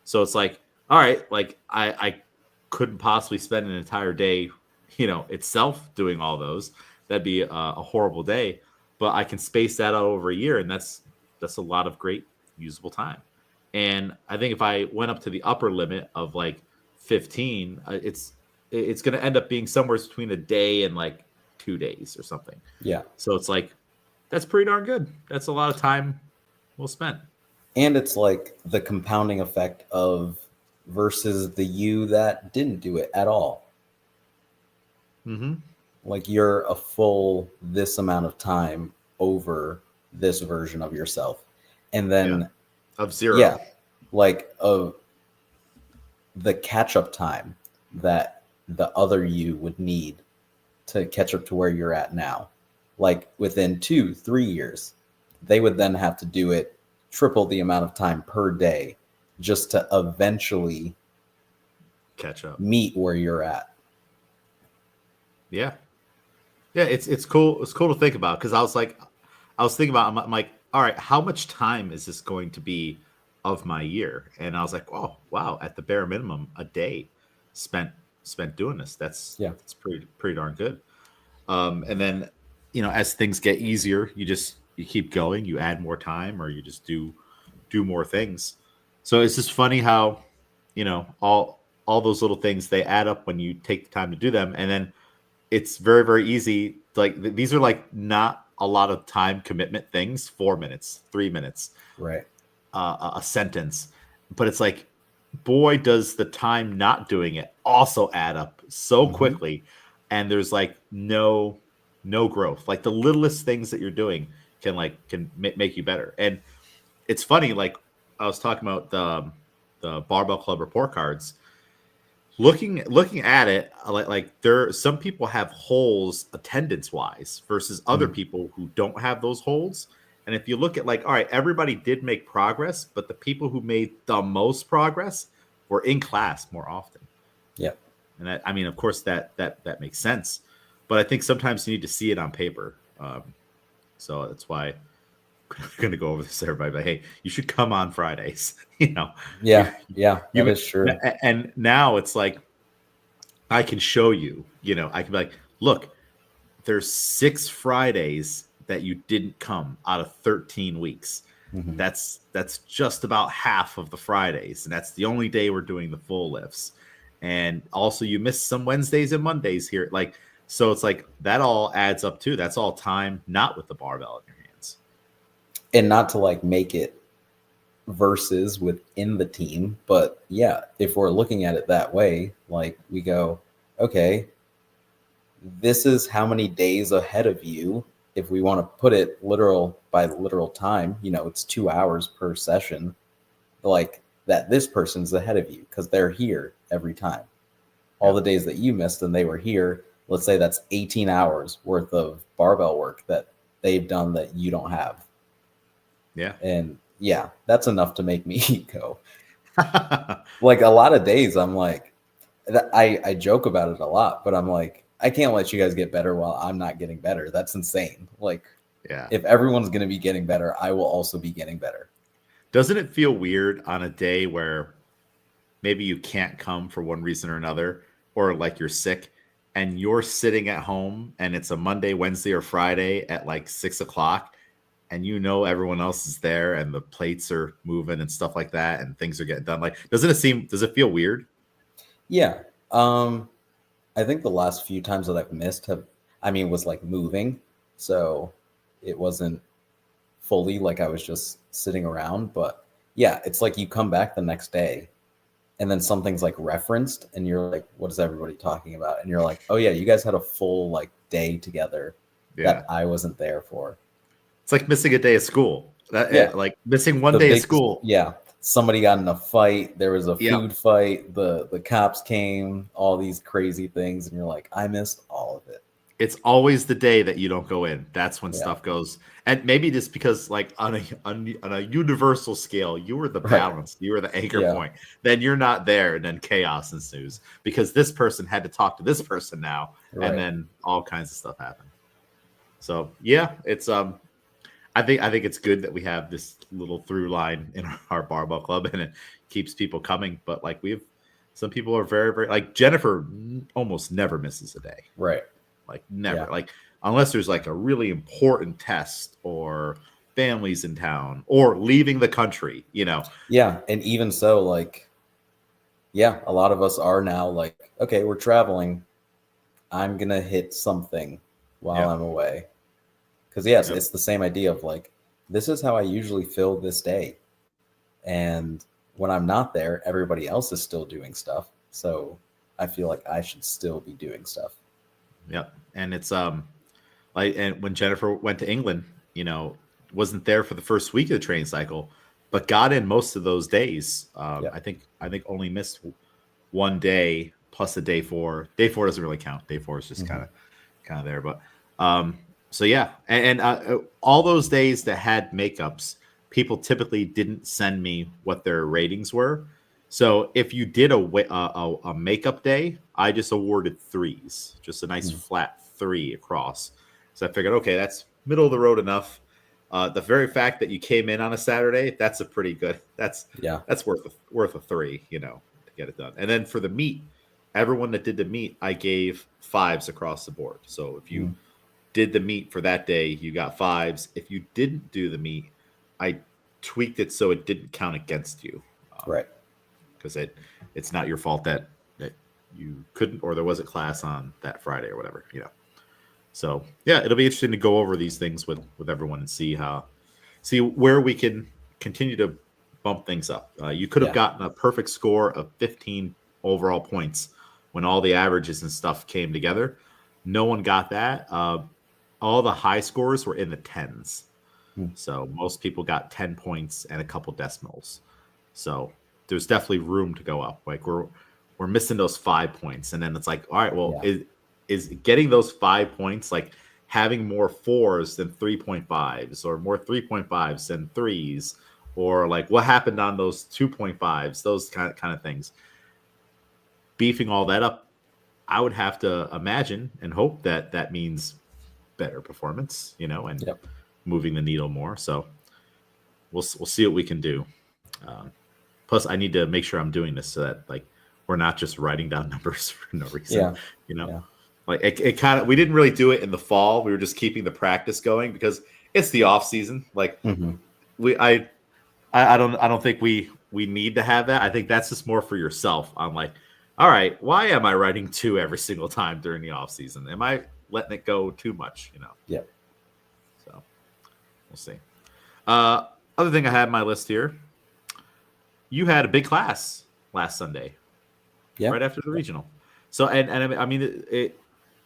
Speaker 1: So it's like, all right, like I couldn't possibly spend an entire day, itself doing all those. That'd be a horrible day, but I can space that out over a year. And that's a lot of great usable time. And I think if I went up to the upper limit of like 15, it's going to end up being somewhere between a day and like 2 days or something.
Speaker 2: Yeah.
Speaker 1: So it's like, that's pretty darn good. That's a lot of time well spent.
Speaker 2: And it's like the compounding effect of versus the you that didn't do it at all.
Speaker 1: Mm-hmm.
Speaker 2: Like you're a full this amount of time over this version of yourself. And then
Speaker 1: of zero.
Speaker 2: Yeah. Like of the catch-up time that the other you would need to catch up to where you're at now. Like within 2-3 years, they would then have to do it triple the amount of time per day just to eventually
Speaker 1: catch up,
Speaker 2: meet where you're at.
Speaker 1: Yeah, it's cool. It's cool to think about because I was thinking about. I'm like, all right, how much time is this going to be of my year? And I was like, oh wow, at the bare minimum, a day spent doing this. That's pretty darn good. And then as things get easier, you keep going, you add more time, or you just do more things. So it's just funny how all those little things, they add up when you take the time to do them. And then it's very, very easy. Like these are like not a lot of time commitment things. 4 minutes, 3 minutes,
Speaker 2: right?
Speaker 1: A sentence, but it's like, boy, does the time not doing it also add up so quickly. And there's like no growth. Like the littlest things that you're doing can make you better. And it's funny, like I was talking about the Barbell Club report cards. Looking at it, like some people have holes attendance wise versus other people who don't have those holes. And if you look at like, all right, everybody did make progress, but the people who made the most progress were in class more often.
Speaker 2: Yeah.
Speaker 1: And I mean, of course that makes sense, but I think sometimes you need to see it on paper. So that's why going to go over this to everybody, but hey, you should come on Fridays. You know, you,
Speaker 2: Yeah, yeah, that
Speaker 1: you,
Speaker 2: is true.
Speaker 1: and now it's like, I can show you, I can be like, look, there's 6 Fridays that you didn't come out of 13 weeks.
Speaker 2: Mhm.
Speaker 1: That's just about half of the Fridays, and that's the only day we're doing the full lifts. And also, you missed some Wednesdays and Mondays here, like, so it's like that all adds up too. That's all time not with the barbell in your hands.
Speaker 2: And not to like make it versus within the team, but yeah, if we're looking at it that way, like we go, okay, this is how many days ahead of you. If we want to put it literal by literal time, it's 2 hours per session, like that this person's ahead of you because they're here every time. All the days that you missed and they were here, let's say that's 18 hours worth of barbell work that they've done that you don't have.
Speaker 1: Yeah.
Speaker 2: And yeah, that's enough to make me go. Like a lot of days I'm like, I joke about it a lot, but I'm like, I can't let you guys get better while I'm not getting better. That's insane. Like,
Speaker 1: yeah,
Speaker 2: if everyone's going to be getting better, I will also be getting better.
Speaker 1: Doesn't it feel weird on a day where maybe you can't come for one reason or another, or like you're sick and you're sitting at home and it's a Monday, Wednesday, or Friday at like 6:00, and everyone else is there and the plates are moving and stuff like that and things are getting done? Like, does it feel weird?
Speaker 2: Yeah. I think the last few times that I've missed was like moving. So it wasn't fully like I was just sitting around. But yeah, it's like you come back the next day and then something's like referenced and you're like, what is everybody talking about? And you're like, oh yeah, you guys had a full like day together that I wasn't there for.
Speaker 1: It's like missing a day of school. Like missing one day of school.
Speaker 2: Yeah. Somebody got in a fight. There was a food fight. The cops came, all these crazy things. And you're like, I missed all of it.
Speaker 1: It's always the day that you don't go in. That's when stuff goes. And maybe just because like on a universal scale, you were the balance, you were the anchor point. Then you're not there, and then chaos ensues because this person had to talk to this person now, and then all kinds of stuff happen. So yeah, it's I think it's good that we have this little through line in our barbell club, and it keeps people coming. But like some people are very, very, like Jennifer almost never misses a day.
Speaker 2: Right.
Speaker 1: Like never. Like unless there's like a really important test or families in town or leaving the country,
Speaker 2: Yeah. And even so, like, yeah, a lot of us are now like, okay, we're traveling. I'm going to hit something while I'm away. Because, yes, it's the same idea of like, this is how I usually fill this day. And when I'm not there, everybody else is still doing stuff. So I feel like I should still be doing stuff.
Speaker 1: Yep. And it's like, and when Jennifer went to England, wasn't there for the first week of the training cycle, but got in most of those days. I think only missed one day plus a day 4. Day 4 doesn't really count. Day 4 is just kind of there. But so yeah, and all those days that had makeups, people typically didn't send me what their ratings were. So if you did a makeup day, I just awarded 3s, just a nice flat 3 across. So I figured, okay, that's middle of the road enough. The very fact that you came in on a Saturday, that's a pretty good. That's worth a 3, to get it done. And then for the meet, everyone that did the meet, I gave 5s across the board. So if you did the meet for that day, you got 5s. If you didn't do the meet, I tweaked it so it didn't count against you.
Speaker 2: Right.
Speaker 1: Because it's not your fault that you couldn't, or there was a class on that Friday or whatever, So yeah, it'll be interesting to go over these things with everyone and see where we can continue to bump things up. You could have gotten a perfect score of 15 overall points when all the averages and stuff came together. No one got that. All the high scores were in the 10s. So most people got 10 points and a couple decimals. So there's definitely room to go up. Like we're missing those 5 points, and then it's like, all right, well, is getting those 5 points like having more 4s than 3.5s, or more 3.5s than 3s, or like what happened on those 2.5s, those kind of things. Beefing all that up, I would have to imagine and hope that means better performance, and moving the needle more. So we'll see what we can do. Plus, I need to make sure I'm doing this so that like we're not just writing down numbers for no reason.
Speaker 2: Yeah.
Speaker 1: You know,
Speaker 2: Yeah.
Speaker 1: like it kind of, we didn't really do it in the fall. We were just keeping the practice going because it's the off season. Like I don't think we need to have that. I think that's just more for yourself. I'm like, all right, why am I writing 2 every single time during the off season? Am I letting it go too much? You know?
Speaker 2: Yeah.
Speaker 1: So we'll see. Other thing I had on my list here, you had a big class last Sunday, right after the regional. So, and I mean,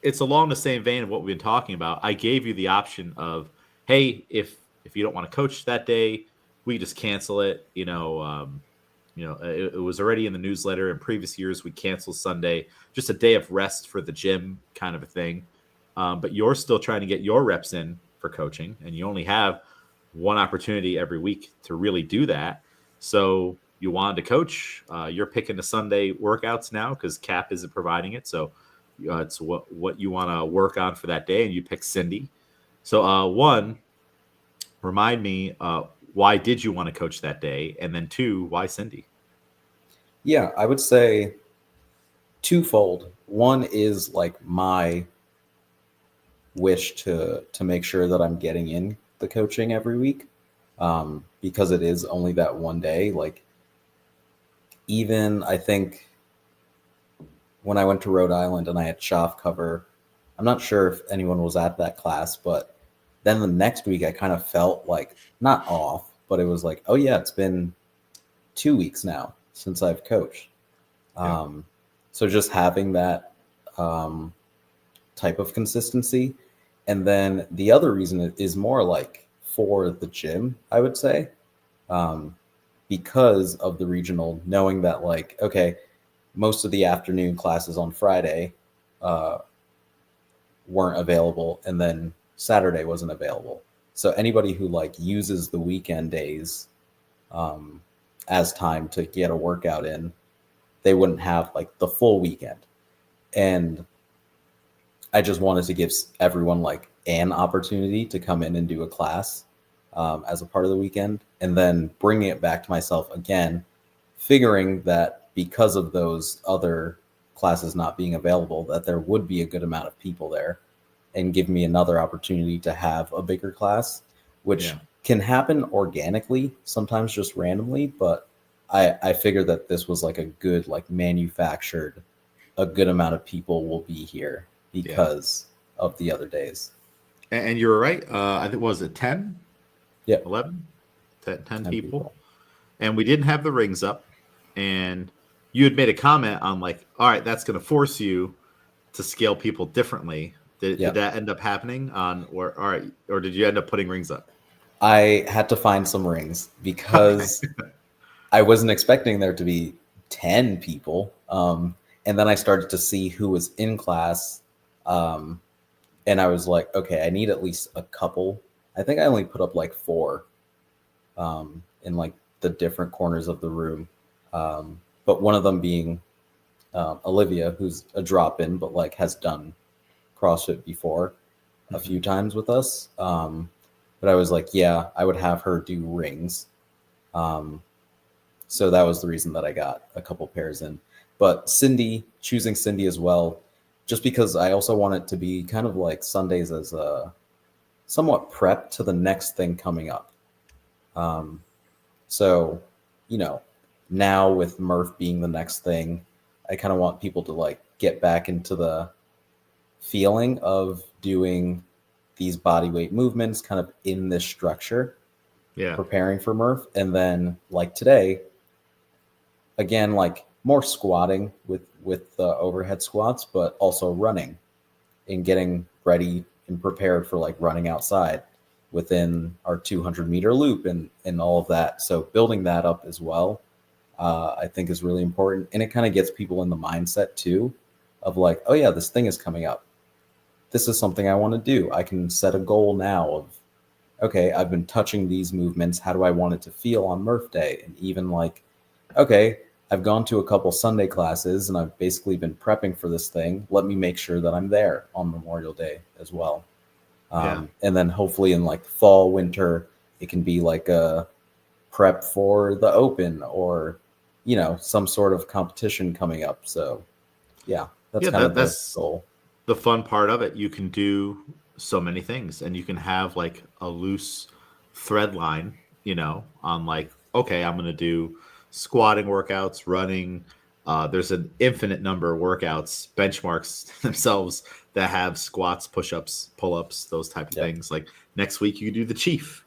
Speaker 1: it's along the same vein of what we've been talking about. I gave you the option of, hey, if you don't want to coach that day, we just cancel it. It was already in the newsletter. In previous years, we canceled Sunday, just a day of rest for the gym, kind of a thing. But you're still trying to get your reps in for coaching, and you only have one opportunity every week to really do that. So you wanted to coach. You're picking the Sunday workouts now because Cap isn't providing it. So it's what you want to work on for that day, and you pick Cindy. So one, remind me, why did you want to coach that day? And then 2, why Cindy?
Speaker 2: Yeah, I would say twofold. One is like my wish to make sure that I'm getting in the coaching every week, because it is only that one day. Like, even I think when I went to Rhode Island and I had Schaff cover, I'm not sure if anyone was at that class, but then the next week I kind of felt like not off, but it was like, oh yeah, it's been 2 weeks now since I've coached.
Speaker 1: Yeah.
Speaker 2: So just having that type of consistency. And then the other reason is more like for the gym, I would say, because of the regional, knowing that like, okay, most of the afternoon classes on Friday weren't available, and then Saturday wasn't available. So anybody who like uses the weekend days as time to get a workout in, they wouldn't have like the full weekend. And I just wanted to give everyone like an opportunity to come in and do a class as a part of the weekend, and then bringing it back to myself again, figuring that because of those other classes not being available, that there would be a good amount of people there, and give me another opportunity to have a bigger class, which can happen organically, sometimes just randomly. But I figured that this was like a good, like manufactured, a good amount of people will be here because of the other days.
Speaker 1: And you're right. I think, was it 10?
Speaker 2: Yeah.
Speaker 1: 11? 10 people. And we didn't have the rings up. And you had made a comment on like, all right, that's going to force you to scale people differently. Did that end up happening or did you end up putting rings up?
Speaker 2: I had to find some rings because I wasn't expecting there to be 10 people. And then I started to see who was in class. And I was like, okay, I need at least a couple. I think I only put up like 4 in like the different corners of the room. But one of them being Olivia, who's a drop-in, but like has done CrossFit before a few times with us. But I was like, yeah, I would have her do rings. So that was the reason that I got a couple pairs in. But choosing Cindy as well, just because I also want it to be kind of like Sundays as a somewhat prep to the next thing coming up. So, now with Murph being the next thing, I kind of want people to like get back into the feeling of doing these body weight movements kind of in this structure, preparing for Murph. And then like today, again, like more squatting with the overhead squats, but also running and getting ready and prepared for like running outside within our 200-meter loop and all of that. So building that up as well, I think is really important. And it kind of gets people in the mindset too of like, oh yeah, this thing is coming up. This is something I want to do. I can set a goal now of, okay, I've been touching these movements. How do I want it to feel on Murph Day? And even like, okay, I've gone to a couple Sunday classes and I've basically been prepping for this thing. Let me make sure that I'm there on Memorial Day as well. And then hopefully in like fall, winter, it can be like a prep for the open or, some sort of competition coming up. So yeah, that's kind of the
Speaker 1: that's
Speaker 2: goal.
Speaker 1: the fun part of it. You can do so many things, and you can have like a loose thread line, on like, okay, I'm going to do squatting workouts, running. There's an infinite number of workouts, benchmarks themselves that have squats, push-ups, pull-ups, those type of
Speaker 2: Yep.
Speaker 1: things. Like next week you do the chief,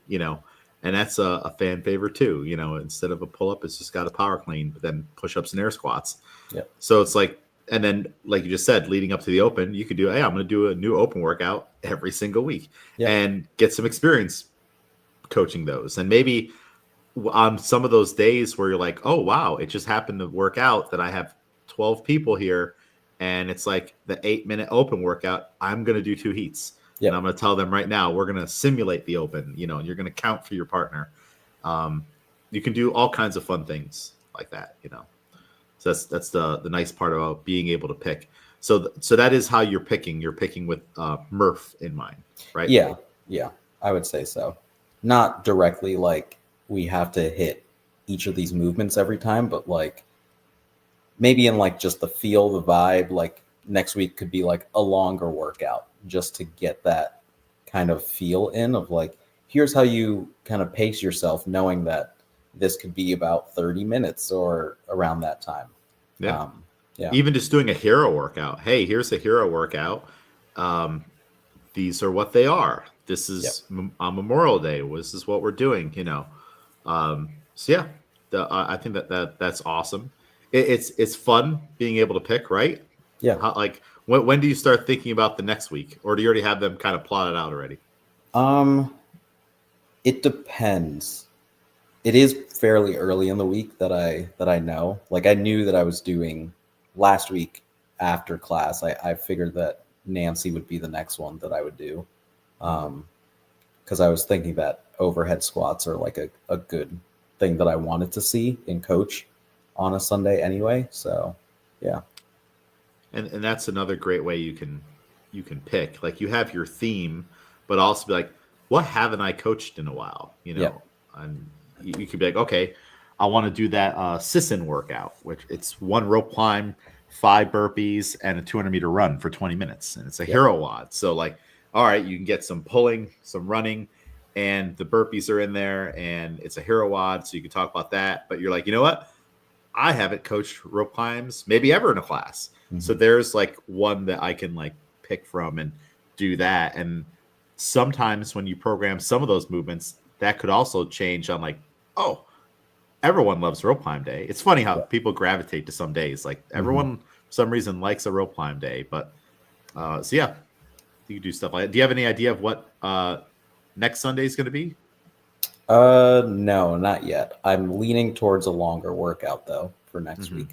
Speaker 1: and that's a fan favorite too. Instead of a pull-up, it's just got a power clean, but then push-ups and air squats.
Speaker 2: Yep.
Speaker 1: So it's like, and then like you just said, leading up to the open, you could do, hey, I'm going to do a new open workout every single week and get some experience coaching those. And maybe on some of those days where you're like, oh, wow, it just happened to work out that I have 12 people here and it's like the 8-minute open workout, I'm going to do 2 heats. And I'm going to tell them right now, we're going to simulate the open, and you're going to count for your partner. You can do all kinds of fun things like that, So that's the nice part about being able to pick. So that is how you're picking. You're picking with Murph in mind, right?
Speaker 2: Yeah, I would say so. Not directly like we have to hit each of these movements every time, but like maybe in like just the feel, the vibe, like next week could be like a longer workout just to get that kind of feel in of like, here's how you kind of pace yourself knowing that this could be about 30 minutes or around that time.
Speaker 1: Yeah. Even just doing a hero workout. Hey, here's a hero workout. These are what they are. This is on Memorial Day. This is what we're doing, So yeah, I think that's awesome. It's fun being able to pick, right?
Speaker 2: Yeah.
Speaker 1: Like when do you start thinking about the next week, or do you already have them kind of plotted out already?
Speaker 2: It depends. It is fairly early in the week that I know. Like I knew that I was doing last week after class. I figured that Nancy would be the next one that I would do. Because I was thinking that overhead squats are like a good thing that I wanted to see in coach on a Sunday anyway. So yeah.
Speaker 1: And that's another great way you can pick. Like you have your theme, but also be like, what haven't I coached in a while? And you could be like, okay, I want to do that Sisson workout, which it's 1 rope climb, 5 burpees, and a 200-meter run for 20 minutes. And it's a hero WOD. So like, all right, you can get some pulling, some running, and the burpees are in there, and it's a hero WOD. So you can talk about that. But you're like, you know what? I haven't coached rope climbs maybe ever in a class. Mm-hmm. So there's like one that I can like pick from and do that. And sometimes when you program some of those movements, that could also change on like, oh, everyone loves rope climb day. It's funny how people gravitate to some days. Like everyone, for some reason, likes a rope climb day. But so yeah, you can do stuff like that. Do you have any idea of what next Sunday is going to be?
Speaker 2: No, not yet. I'm leaning towards a longer workout though for next week.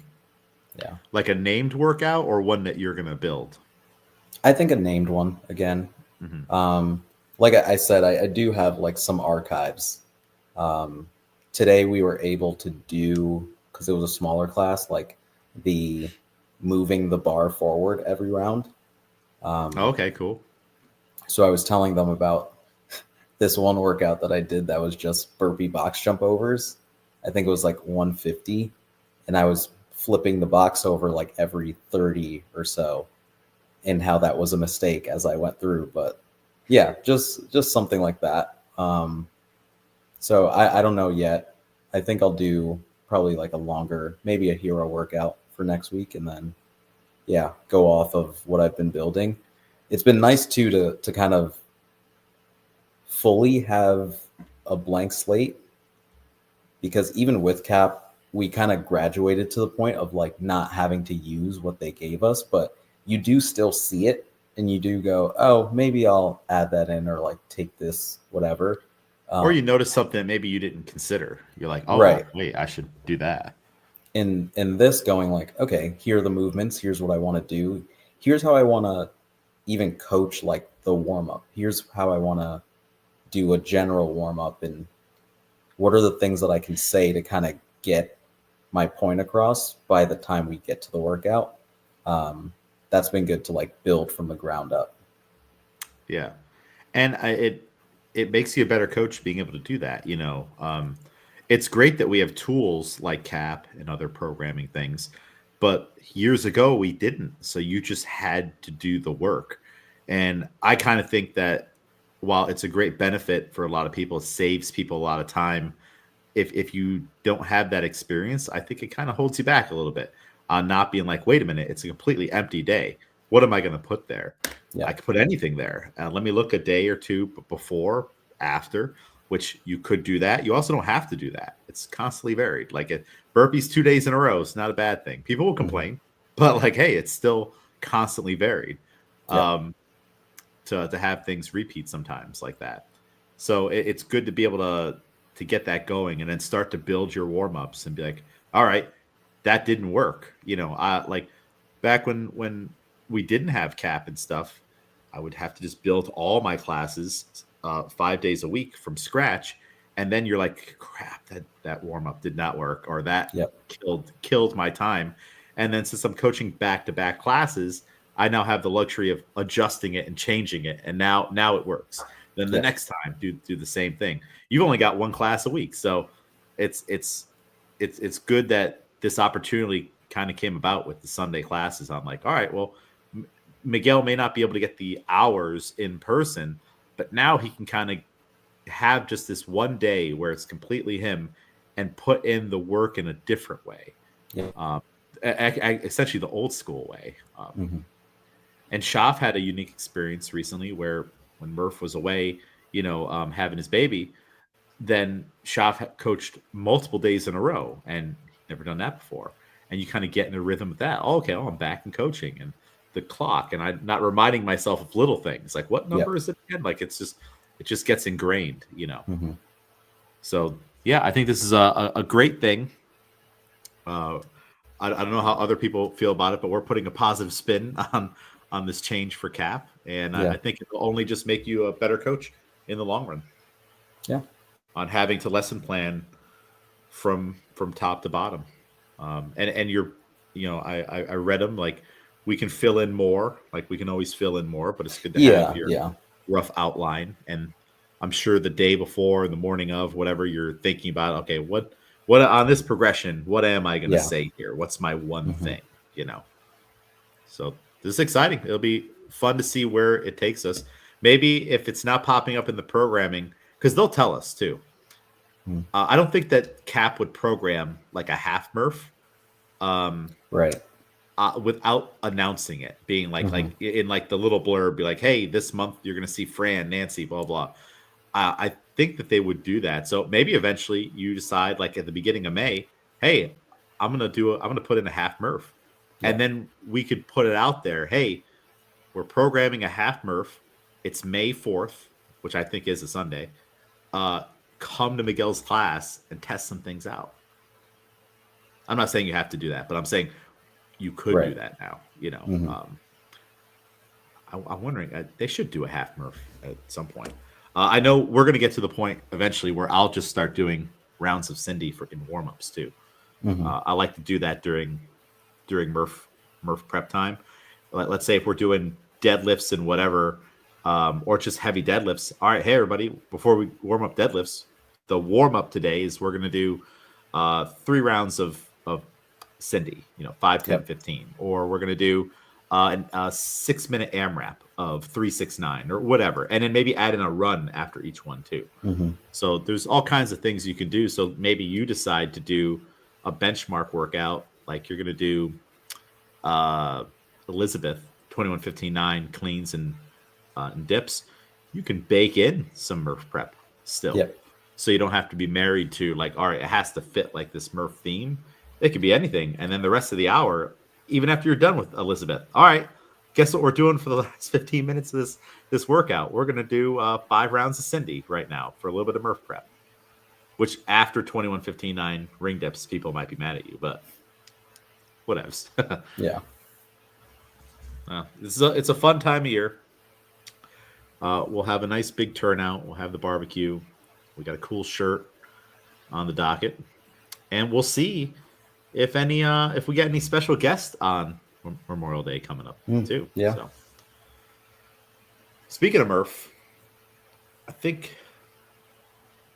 Speaker 2: Yeah.
Speaker 1: Like a named workout or one that you're going to build?
Speaker 2: I think a named one again. Like I said, I do have like some archives. Today we were able to do, because it was a smaller class, like the moving the bar forward every round.
Speaker 1: Okay, cool.
Speaker 2: So I was telling them about this one workout that I did that was just burpee box jump overs. I think it was like 150. And I was flipping the box over like every 30 or so, and how that was a mistake as I went through. But yeah, just something like that. So I don't know yet. I think I'll do probably like a longer, maybe a hero workout for next week, and then go off of what I've been building. It's been nice too to kind of fully have a blank slate, because even with CAP, we kind of graduated to the point of like not having to use what they gave us, but you do still see it and you do go, oh, maybe I'll add that in, or like take this, whatever.
Speaker 1: Or you notice something that maybe you didn't consider. You're like, oh, wait, I should do that.
Speaker 2: In this going like, okay, here are the movements. Here's what I want to do. Here's how I want to even coach like the warm up. Here's how I want to do a general warm up, and what are the things that I can say to kind of get my point across by the time we get to the workout. That's been good to like build from the ground up.
Speaker 1: Yeah. And it makes you a better coach being able to do that. it's great that we have tools like CAP and other programming things, but years ago we didn't. So you just had to do the work. And I kind of think that while it's a great benefit for a lot of people, it saves people a lot of time. If you don't have that experience, I think it kind of holds you back a little bit on not being like, wait a minute, it's a completely empty day. What am I going to put there?
Speaker 2: Yeah.
Speaker 1: I could put anything there. Let me look a day or two before, after, which you could do that. You also don't have to do that. It's constantly varied. Like burpees 2 days in a row is not a bad thing. People will complain, but like, hey, it's still constantly varied.
Speaker 2: Yeah.
Speaker 1: To have things repeat sometimes like that. So it's good to be able to get that going and then start to build your warm-ups and be like, all right, that didn't work. Like back when we didn't have CAP and stuff, I would have to just build all my classes 5 days a week from scratch. And then you're like, crap, that warm-up did not work, or that killed my time. And then since I'm coaching back-to-back classes, I now have the luxury of adjusting it and changing it. And now it works. Then the next time do the same thing. You've only got one class a week. So it's good that this opportunity kind of came about with the Sunday classes. I'm like, all right, well, Miguel may not be able to get the hours in person, but now he can kind of have just this one day where it's completely him and put in the work in a different way. Essentially the old school way. And Schaff had a unique experience recently where when Murph was away, having his baby, then Schaff coached multiple days in a row, and never done that before. And you kind of get in a rhythm of that. Oh, okay, I'm back in coaching, and the clock, and I'm not reminding myself of little things like what number is it again? Like it just gets ingrained, So yeah, I think this is a great thing. I don't know how other people feel about it, but we're putting a positive spin on this change for CAP, and I think it'll only just make you a better coach in the long run.
Speaker 2: Yeah,
Speaker 1: on having to lesson plan from top to bottom, and you're, I read them like we can fill in more, like we can always fill in more, but it's good to have your rough outline. And I'm sure the day before, the morning of, whatever you're thinking about, okay, what on this progression, what am I going to say here? What's my one thing, So this is exciting. It'll be fun to see where it takes us. Maybe if it's not popping up in the programming, because they'll tell us too. I don't think that CAP would program like a half Murph,
Speaker 2: right,
Speaker 1: without announcing it, being like in like the little blurb, be like, hey, this month you're going to see Fran, Nancy, blah blah. I think that they would do that. So maybe eventually you decide, like at the beginning of May, hey, I'm going to put in a half Murph. And then we could put it out there. Hey, we're programming a half Murph. It's May 4th, which I think is a Sunday. Come to Miguel's class and test some things out. I'm not saying you have to do that, but I'm saying you could do that now. I'm wondering, they should do a half Murph at some point. I know we're going to get to the point eventually where I'll just start doing rounds of Cindy in warm-ups too. I like to do that during Murph prep time. Let's say if we're doing deadlifts and whatever, or just heavy deadlifts. All right, hey everybody, before we warm up deadlifts, the warm up today is we're going to do 3 rounds of Cindy, 5, 10, 15, or we're going to do a 6-minute AMRAP of 3, 6, 9 or whatever, and then maybe add in a run after each one too. So there's all kinds of things you can do. So maybe you decide to do a benchmark workout, like you're going to do Elizabeth 21:15:9 cleans and dips. You can bake in some Murph prep still. So you don't have to be married to like, all right, it has to fit like this Murph theme. It could be anything. And then the rest of the hour, even after you're done with Elizabeth, all right, guess what we're doing for the last 15 minutes of this workout? We're going to do 5 rounds of Cindy right now for a little bit of Murph prep, which after 21:15:9 ring dips, people might be mad at you, but whatevs. It's a fun time of year. We'll have a nice big turnout. We'll have the barbecue. We got a cool shirt on the docket, and we'll see if we get any special guests on Memorial Day coming up too. So, speaking of Murph, I think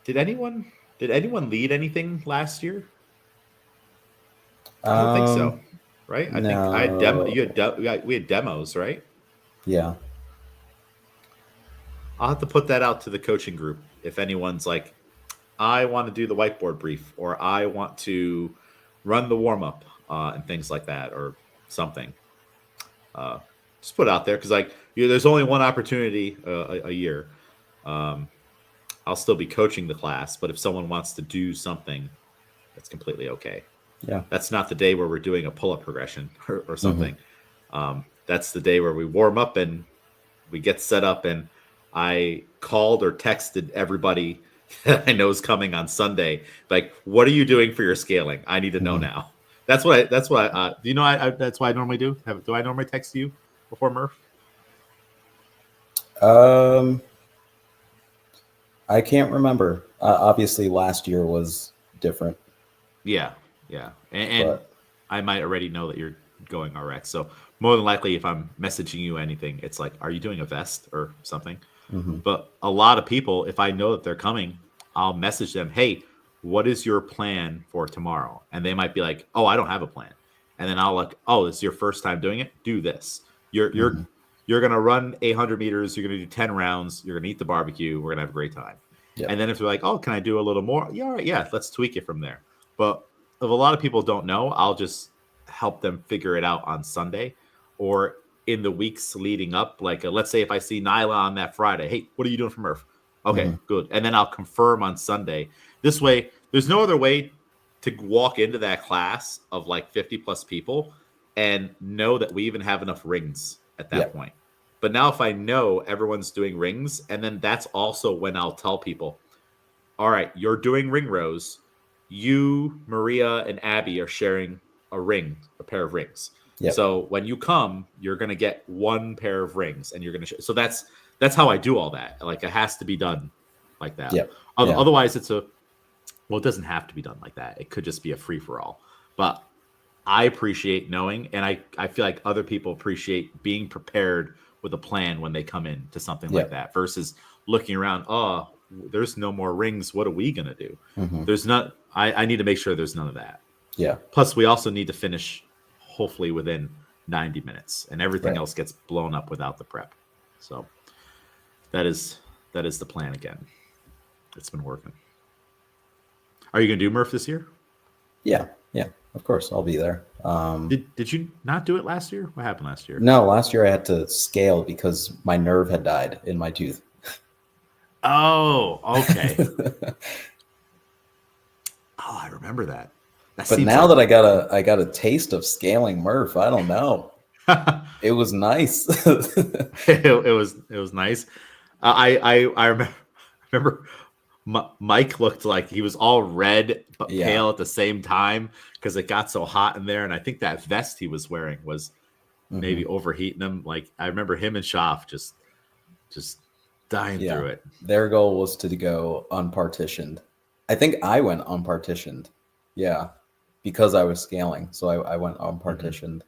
Speaker 1: did anyone Did anyone lead anything last year? I don't think so. Right? I think I had
Speaker 2: No.
Speaker 1: we had demos, right?
Speaker 2: Yeah.
Speaker 1: I'll have to put that out to the coaching group if anyone's like, I want to do the whiteboard brief, or I want to run the warm up and things like that, or something. Just put it out there because there's only one opportunity a year. I'll still be coaching the class, but if someone wants to do something, that's completely okay.
Speaker 2: Yeah.
Speaker 1: That's not the day where we're doing a pull up progression or something. That's the day where we warm up and we get set up. And I called or texted everybody that I know is coming on Sunday. Like, what are you doing for your scaling? I need to know now. That's what that's what do you know? That's what I normally do. Do I normally text you before Murph?
Speaker 2: I can't remember. Obviously, last year was different.
Speaker 1: Yeah. And I might already know that you're going RX. So more than likely, if I'm messaging you anything, it's like, are you doing a vest or something? But a lot of people, if I know that they're coming, I'll message them, hey, what is your plan for tomorrow? And they might be like, oh, I don't have a plan. And then I'll like, oh, this is your first time doing it? Do this. You're going to run 800 meters. You're going to do 10 rounds. You're going to eat the barbecue. We're going to have a great time. Yep. And then if they're like, oh, can I do a little more? Yeah, all right, yeah, let's tweak it from there. But if a lot of people don't know, I'll just help them figure it out on Sunday or in the weeks leading up. Like, let's say if I see Nyla on that Friday, hey, what are you doing for Murph? Okay, good. And then I'll confirm on Sunday. This way, there's no other way to walk into that class of like 50 plus people and know that we even have enough rings at that point. But now if I know everyone's doing rings, and then that's also when I'll tell people, all right, you're doing ring rows. You, Maria, and Abby are sharing a pair of rings. Yep. So when you come, you're going to get one pair of rings, and you're going to. So that's how I do all that. Like, it has to be done like that.
Speaker 2: Yep.
Speaker 1: Otherwise, it doesn't have to be done like that. It could just be a free for all. But I appreciate knowing, and I feel like other people appreciate being prepared with a plan when they come in to something like that versus looking around. Oh, there's no more rings. What are we going to do? There's not. I need to make sure there's none of that.
Speaker 2: Yeah.
Speaker 1: Plus, we also need to finish hopefully within 90 minutes, and everything else gets blown up without the prep. So that is the plan again. It's been working. Are you going to do Murph this year?
Speaker 2: Yeah. Of course, I'll be there.
Speaker 1: Did you not do it last year? What happened last year?
Speaker 2: No, last year I had to scale because my nerve had died in my tooth.
Speaker 1: Oh, okay. I remember that.
Speaker 2: But now that I got a taste of scaling Murph, I don't know. It was nice.
Speaker 1: it was nice. I remember Mike looked like he was all red but pale at the same time because it got so hot in there, and I think that vest he was wearing was maybe overheating him. Like, I remember him and Schaff just dying through it.
Speaker 2: Their goal was to go unpartitioned. I think I went unpartitioned. Yeah, because I was scaling, so I went unpartitioned.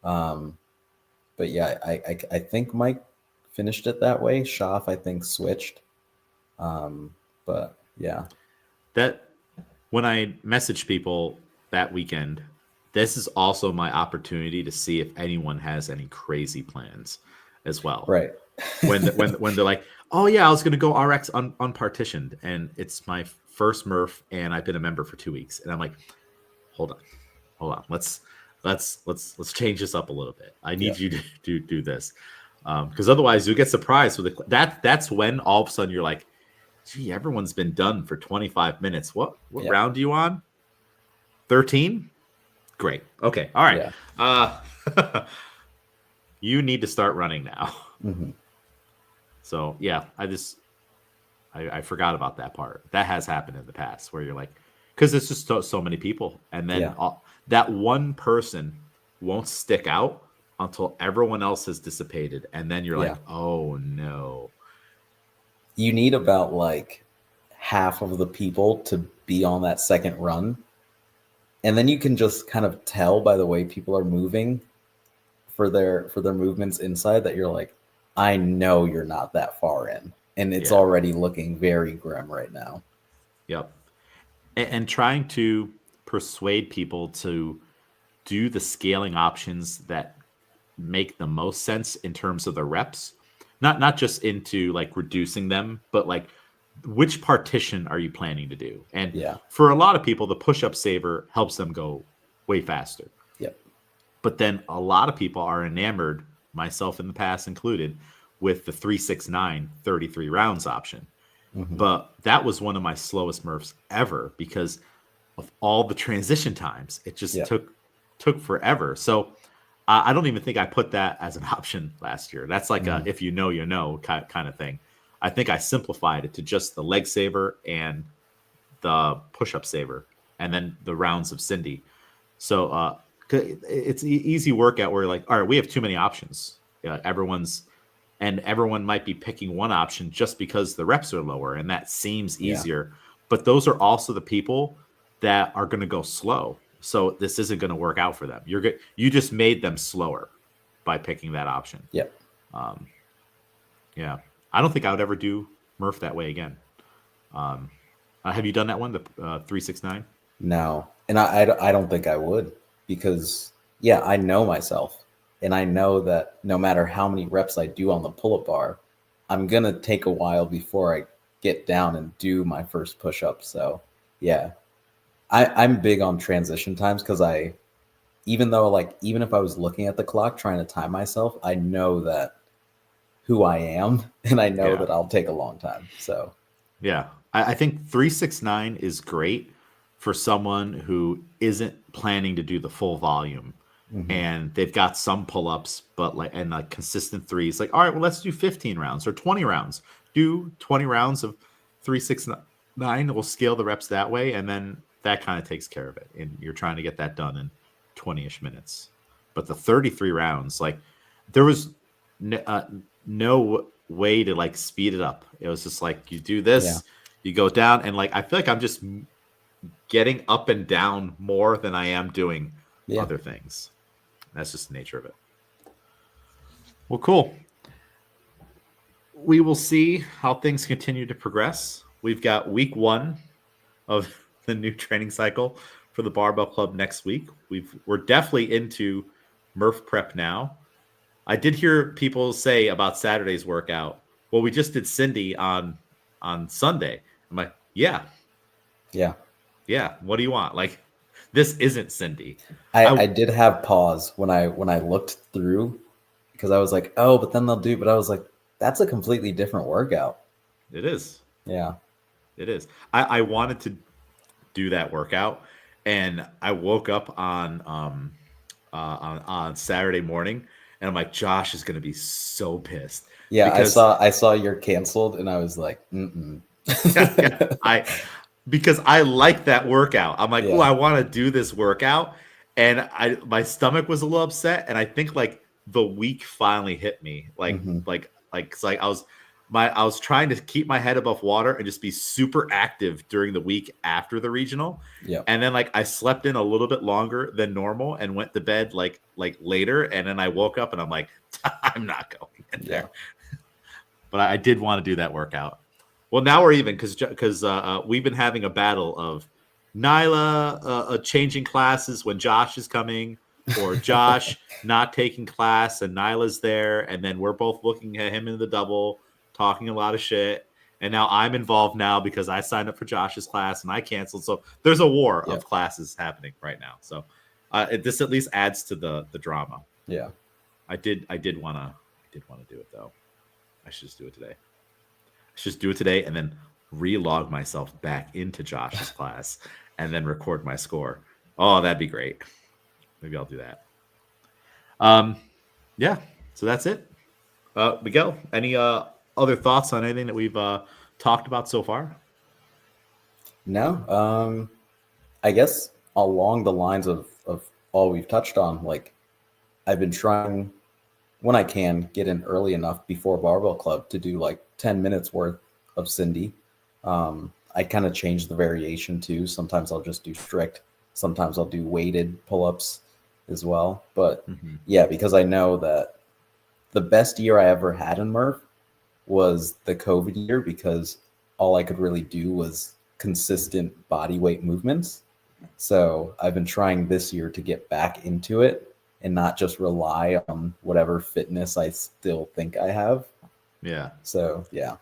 Speaker 2: But yeah, I think Mike finished it that way. Schaff, I think, switched. But yeah,
Speaker 1: that when I message people that weekend, this is also my opportunity to see if anyone has any crazy plans as well.
Speaker 2: Right.
Speaker 1: when they're like, oh yeah, I was going to go RX unpartitioned, and it's my first Murph, and I've been a member for 2 weeks, and I'm like, hold on, let's change this up a little bit. I need you to do this, because otherwise you get surprised with that's when all of a sudden you're like, gee, everyone's been done for 25 minutes. What round are you on? 13? Great. Okay. All right. Yeah. You need to start running now. So yeah, I forgot about that part. That has happened in the past where you're like, because it's just so many people, and then that one person won't stick out until everyone else has dissipated, and then you're like, oh no.
Speaker 2: You need about like half of the people to be on that second run. And then you can just kind of tell by the way people are moving for their movements inside that you're like, I know you're not that far in. And it's already looking very grim right now.
Speaker 1: Yep. and trying to persuade people to do the scaling options that make the most sense in terms of the reps, not just into like reducing them, but like which partition are you planning to do? And
Speaker 2: Yeah.
Speaker 1: for a lot of people, the push-up saver helps them go way faster.
Speaker 2: Yep.
Speaker 1: But then a lot of people are enamored, myself in the past included, with the 369 33 rounds option.
Speaker 2: Mm-hmm.
Speaker 1: But that was one of my slowest Murphs ever because of all the transition times. It just took forever. So I don't even think I put that as an option last year. That's like a if you know, you know kind of thing. I think I simplified it to just the leg saver and the push-up saver and then the rounds of Cindy. So it's an easy workout where you're like, all right, we have too many options. Everyone might be picking one option just because the reps are lower, and that seems easier. But those are also the people that are going to go slow. So this isn't going to work out for them. You just made them slower by picking that option.
Speaker 2: Yep.
Speaker 1: Yeah. I don't think I would ever do Murph that way again. Have you done that one, the 369?
Speaker 2: No, and I don't think I would because I know myself. And I know that no matter how many reps I do on the pull-up bar, I'm going to take a while before I get down and do my first push-up. So, I'm big on transition times because even if I was looking at the clock trying to time myself, I know that who I am and I know that I'll take a long time. So,
Speaker 1: I think 369 is great for someone who isn't planning to do the full volume. Mm-hmm. And they've got some pull-ups, but like consistent threes. Like, all right, well, let's do 15 rounds or 20 rounds. Do 20 rounds of 369. We'll scale the reps that way, and then that kind of takes care of it. And you're trying to get that done in 20-ish minutes. But the 33 rounds, like, there was no way to like speed it up. It was just like you do this, you go down, and like I feel like I'm just getting up and down more than I am doing other things. That's just the nature of it. Well, cool. We will see how things continue to progress. We've got week 1 of the new training cycle for the Barbell Club next week. We're definitely into Murph prep now. I did hear people say about Saturday's workout, well, we just did Cindy on Sunday. I'm like, yeah. What do you want? Like, this isn't Cindy.
Speaker 2: I did have pause when I looked through because I was like, oh, but then they'll do. But I was like, that's a completely different workout.
Speaker 1: It is.
Speaker 2: Yeah,
Speaker 1: it is. I wanted to do that workout, and I woke up on Saturday morning, and I'm like, Josh is going to be so pissed.
Speaker 2: Yeah, because I saw you're canceled, and I was like,
Speaker 1: because I like that workout. I'm like, oh, I want to do this workout. And my stomach was a little upset. And I think like the week finally hit me. Like I was trying to keep my head above water and just be super active during the week after the regional.
Speaker 2: Yeah.
Speaker 1: And then like I slept in a little bit longer than normal and went to bed like later. And then I woke up and I'm like, I'm not going in there. But I did want to do that workout. Well, now we're even because we've been having a battle of Nyla changing classes when Josh is coming, or Josh not taking class and Nyla's there, and then we're both looking at him in the double, talking a lot of shit. And now I'm involved now because I signed up for Josh's class and I canceled. So there's a war of classes happening right now. So this at least adds to the drama.
Speaker 2: Yeah,
Speaker 1: I did want to do it though. I should just do it today. Just do it today and then relog myself back into Josh's class and then record my score. Oh, that'd be great. Maybe I'll do that. So that's it. Miguel, any other thoughts on anything that we've talked about so far?
Speaker 2: No. I guess along the lines of all we've touched on, like I've been trying when I can get in early enough before Barbell Club to do like 10 minutes worth of Cindy. I kind of change the variation too. Sometimes I'll just do strict. Sometimes I'll do weighted pull-ups as well. But because I know that the best year I ever had in Murph was the COVID year because all I could really do was consistent body weight movements. So I've been trying this year to get back into it and not just rely on whatever fitness I still think I have.
Speaker 1: Yeah.
Speaker 2: So, yeah.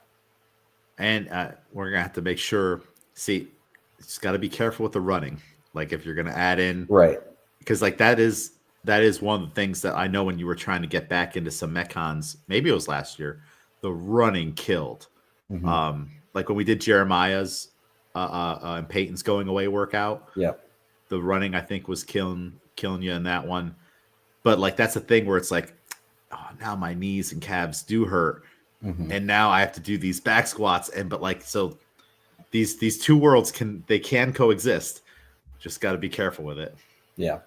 Speaker 1: And we're going to have to make sure, see, just got to be careful with the running. Like if you're going to add in,
Speaker 2: Right.
Speaker 1: because like that is one of the things that I know when you were trying to get back into some Metcons, maybe it was last year, the running killed. Like when we did Jeremiah's and Peyton's going away workout, the running I think was killing you in that one. But like that's a thing where it's like, oh, now my knees and calves do hurt, and now I have to do these back squats. But like so, these two worlds can coexist. Just got to be careful with it.
Speaker 2: Yeah.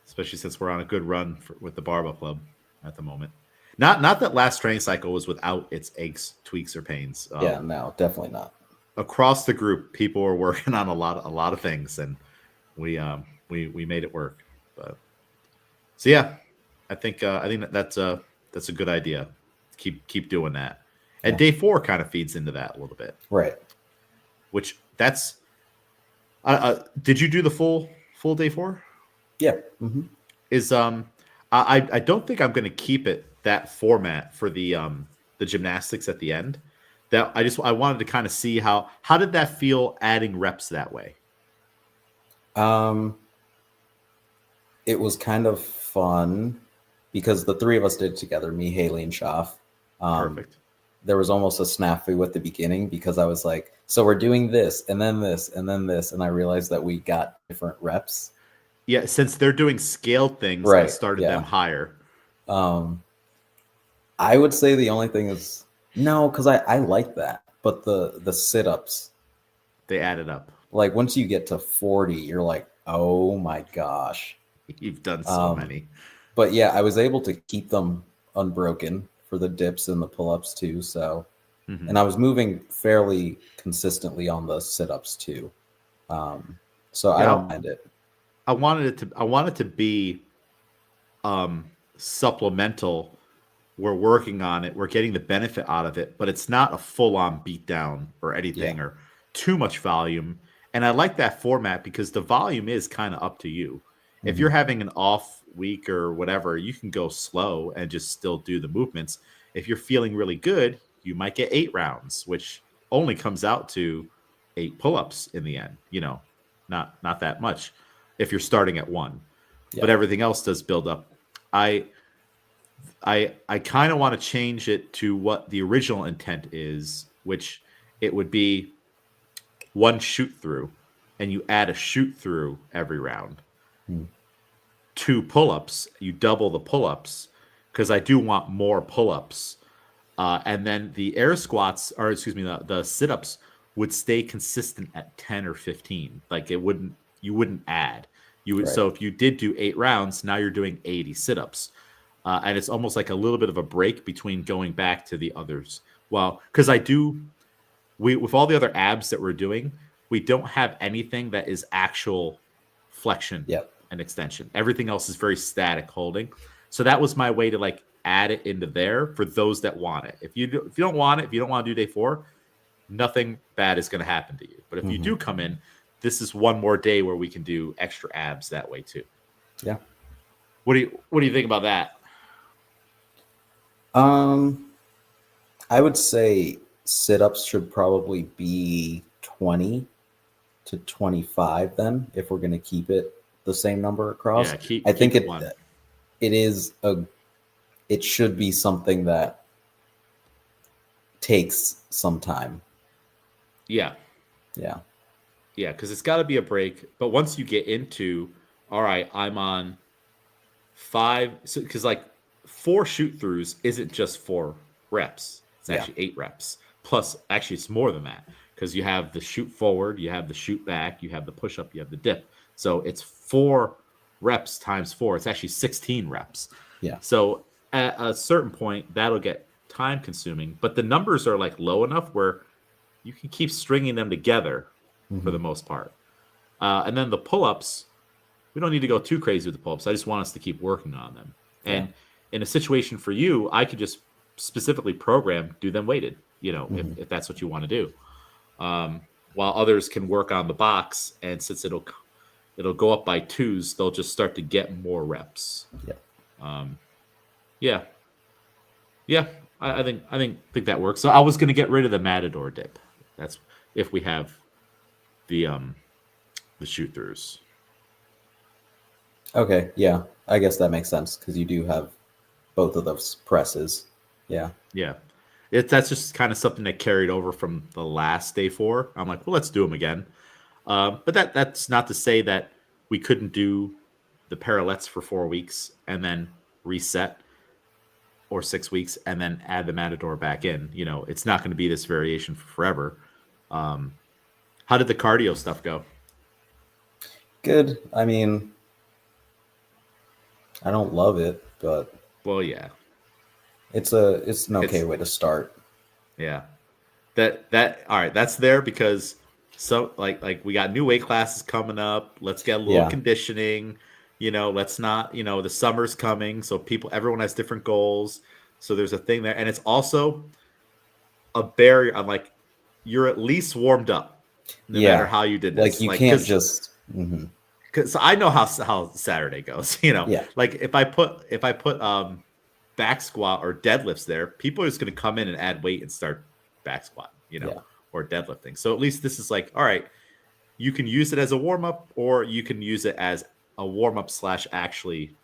Speaker 1: Especially since we're on a good run with the Barbell Club at the moment. Not that last training cycle was without its aches, tweaks, or pains.
Speaker 2: No, definitely not.
Speaker 1: Across the group, people were working on a lot of things, and we made it work. But so yeah, I think that's a good idea. Keep doing that. And day 4 kind of feeds into that a little bit,
Speaker 2: right?
Speaker 1: Which that's. Did you do the full day 4?
Speaker 2: Yeah.
Speaker 1: Is I don't think I'm going to keep it that format for the gymnastics at the end. That I wanted to kind of see how did that feel adding reps that way.
Speaker 2: It was kind of fun because the 3 of us did it together, me, Haley, and Schaff.
Speaker 1: Perfect.
Speaker 2: There was almost a snafu at the beginning because I was like, so we're doing this and then this and then this, and I realized that we got different reps.
Speaker 1: Yeah, since they're doing scaled things,
Speaker 2: right.
Speaker 1: I started them higher.
Speaker 2: I would say the only thing is no, because I like that, but the sit-ups,
Speaker 1: they added up.
Speaker 2: Like once you get to 40, you're like, oh my gosh,
Speaker 1: you've done so many.
Speaker 2: But yeah, I was able to keep them unbroken for the dips and the pull-ups too. So, and I was moving fairly consistently on the sit-ups too. So I don't mind it.
Speaker 1: I wanted it to be supplemental. We're working on it. We're getting the benefit out of it, but it's not a full-on beatdown or anything or too much volume. And I like that format because the volume is kind of up to you. If you're having an off week or whatever, you can go slow and just still do the movements. If you're feeling really good, you might get 8 rounds, which only comes out to 8 pull-ups in the end. You know, not that much if you're starting at 1, but everything else does build up. I kind of want to change it to what the original intent is, which it would be 1 shoot through, and you add a shoot through every round. 2 pull-ups, you double the pull-ups, because I do want more pull-ups. And then the air squats, or excuse me, the sit-ups would stay consistent at 10 or 15. Like you wouldn't add. You would. Right. So if you did do 8 rounds, now you're doing 80 sit-ups. And it's almost like a little bit of a break between going back to the others. Well, because with all the other abs that we're doing, we don't have anything that is actual flexion and extension. Everything else is very static holding. So that was my way to like add it into there for those that want it. If you don't want it, if you don't want to do day 4, nothing bad is going to happen to you. But if you do come in, this is one more day where we can do extra abs that way too.
Speaker 2: Yeah.
Speaker 1: What do you think about that?
Speaker 2: I would say sit-ups should probably be 20 to 25 then, if we're going to keep it the same number across.
Speaker 1: Yeah,
Speaker 2: I think it should be something that takes some time.
Speaker 1: Yeah, because it's got to be a break. But once you get into, all right, I'm on 5, so because like 4 shoot throughs isn't just 4 reps. It's actually 8 reps. Plus, actually, it's more than that because you have the shoot forward, you have the shoot back, you have the push up, you have the dip. So it's 4 reps times 4. It's actually 16 reps.
Speaker 2: Yeah.
Speaker 1: So at a certain point, that'll get time consuming, but the numbers are like low enough where you can keep stringing them together for the most part. And then the pull-ups, we don't need to go too crazy with the pull-ups. I just want us to keep working on them. And in a situation for you, I could just specifically program, do them weighted, if that's what you want to do. while others can work on the box, and since it'll go up by twos, they'll just start to get more reps.
Speaker 2: Yeah.
Speaker 1: Yeah. Yeah. I think that works. So I was going to get rid of the Matador dip. That's if we have the shoot throughs.
Speaker 2: Okay. Yeah. I guess that makes sense because you do have both of those presses. Yeah.
Speaker 1: Yeah. That's just kind of something that carried over from the last day 4. I'm like, well, let's do them again. But that's not to say that we couldn't do the parallettes for 4 weeks and then reset, or 6 weeks and then add the Matador back in. You know, it's not going to be this variation for forever. How did the cardio stuff go?
Speaker 2: Good. I mean, I don't love it, but
Speaker 1: Well, yeah.
Speaker 2: it's an okay way to start.
Speaker 1: Yeah. That all right, that's there because so like we got new weight classes coming up. Let's get a little conditioning. You know, let's not, the summer's coming, so everyone has different goals. So there's a thing there. And it's also a barrier. I'm like, you're at least warmed up no matter how you did this.
Speaker 2: Like you can't just
Speaker 1: because I know how Saturday goes,
Speaker 2: Yeah.
Speaker 1: Like if I put back squat or deadlifts there, people are just going to come in and add weight and start back squat, or deadlifting. So at least this is like, all right, you can use it as a warm up, or you can use it as a warm up / actually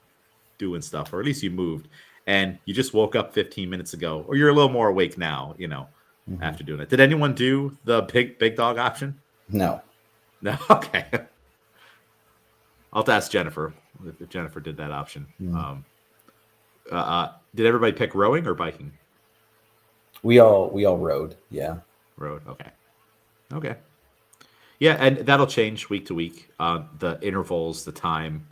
Speaker 1: doing stuff, or at least you moved and you just woke up 15 minutes ago, or you're a little more awake now, after doing it. Did anyone do the big dog option?
Speaker 2: No.
Speaker 1: No. Okay. I'll have to ask Jennifer if Jennifer did that option. Did everybody pick rowing or biking?
Speaker 2: We all rode. Yeah.
Speaker 1: Rowed. Okay. Yeah, and that'll change week to week. The intervals, the time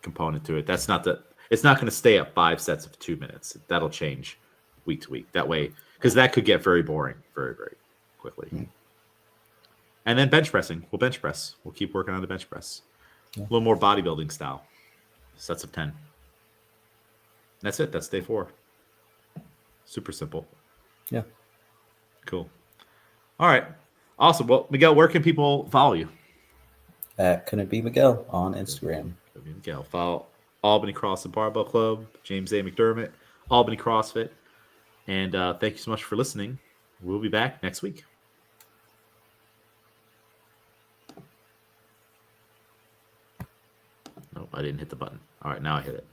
Speaker 1: component to it. It's not going to stay at 5 sets of 2 minutes. That'll change week to week. That way, because that could get very boring very, very quickly. And then bench pressing. We'll bench press. We'll keep working on the bench press. A little more bodybuilding style. Sets of 10. That's it. That's day 4. Super simple.
Speaker 2: Yeah.
Speaker 1: Cool. All right. Awesome. Well, Miguel, where can people follow you?
Speaker 2: Can it be Miguel on Instagram?
Speaker 1: Miguel. Follow Albany CrossFit Barbell Club, James A. McDermott, Albany CrossFit. And thank you so much for listening. We'll be back next week. Nope, I didn't hit the button. All right, now I hit it.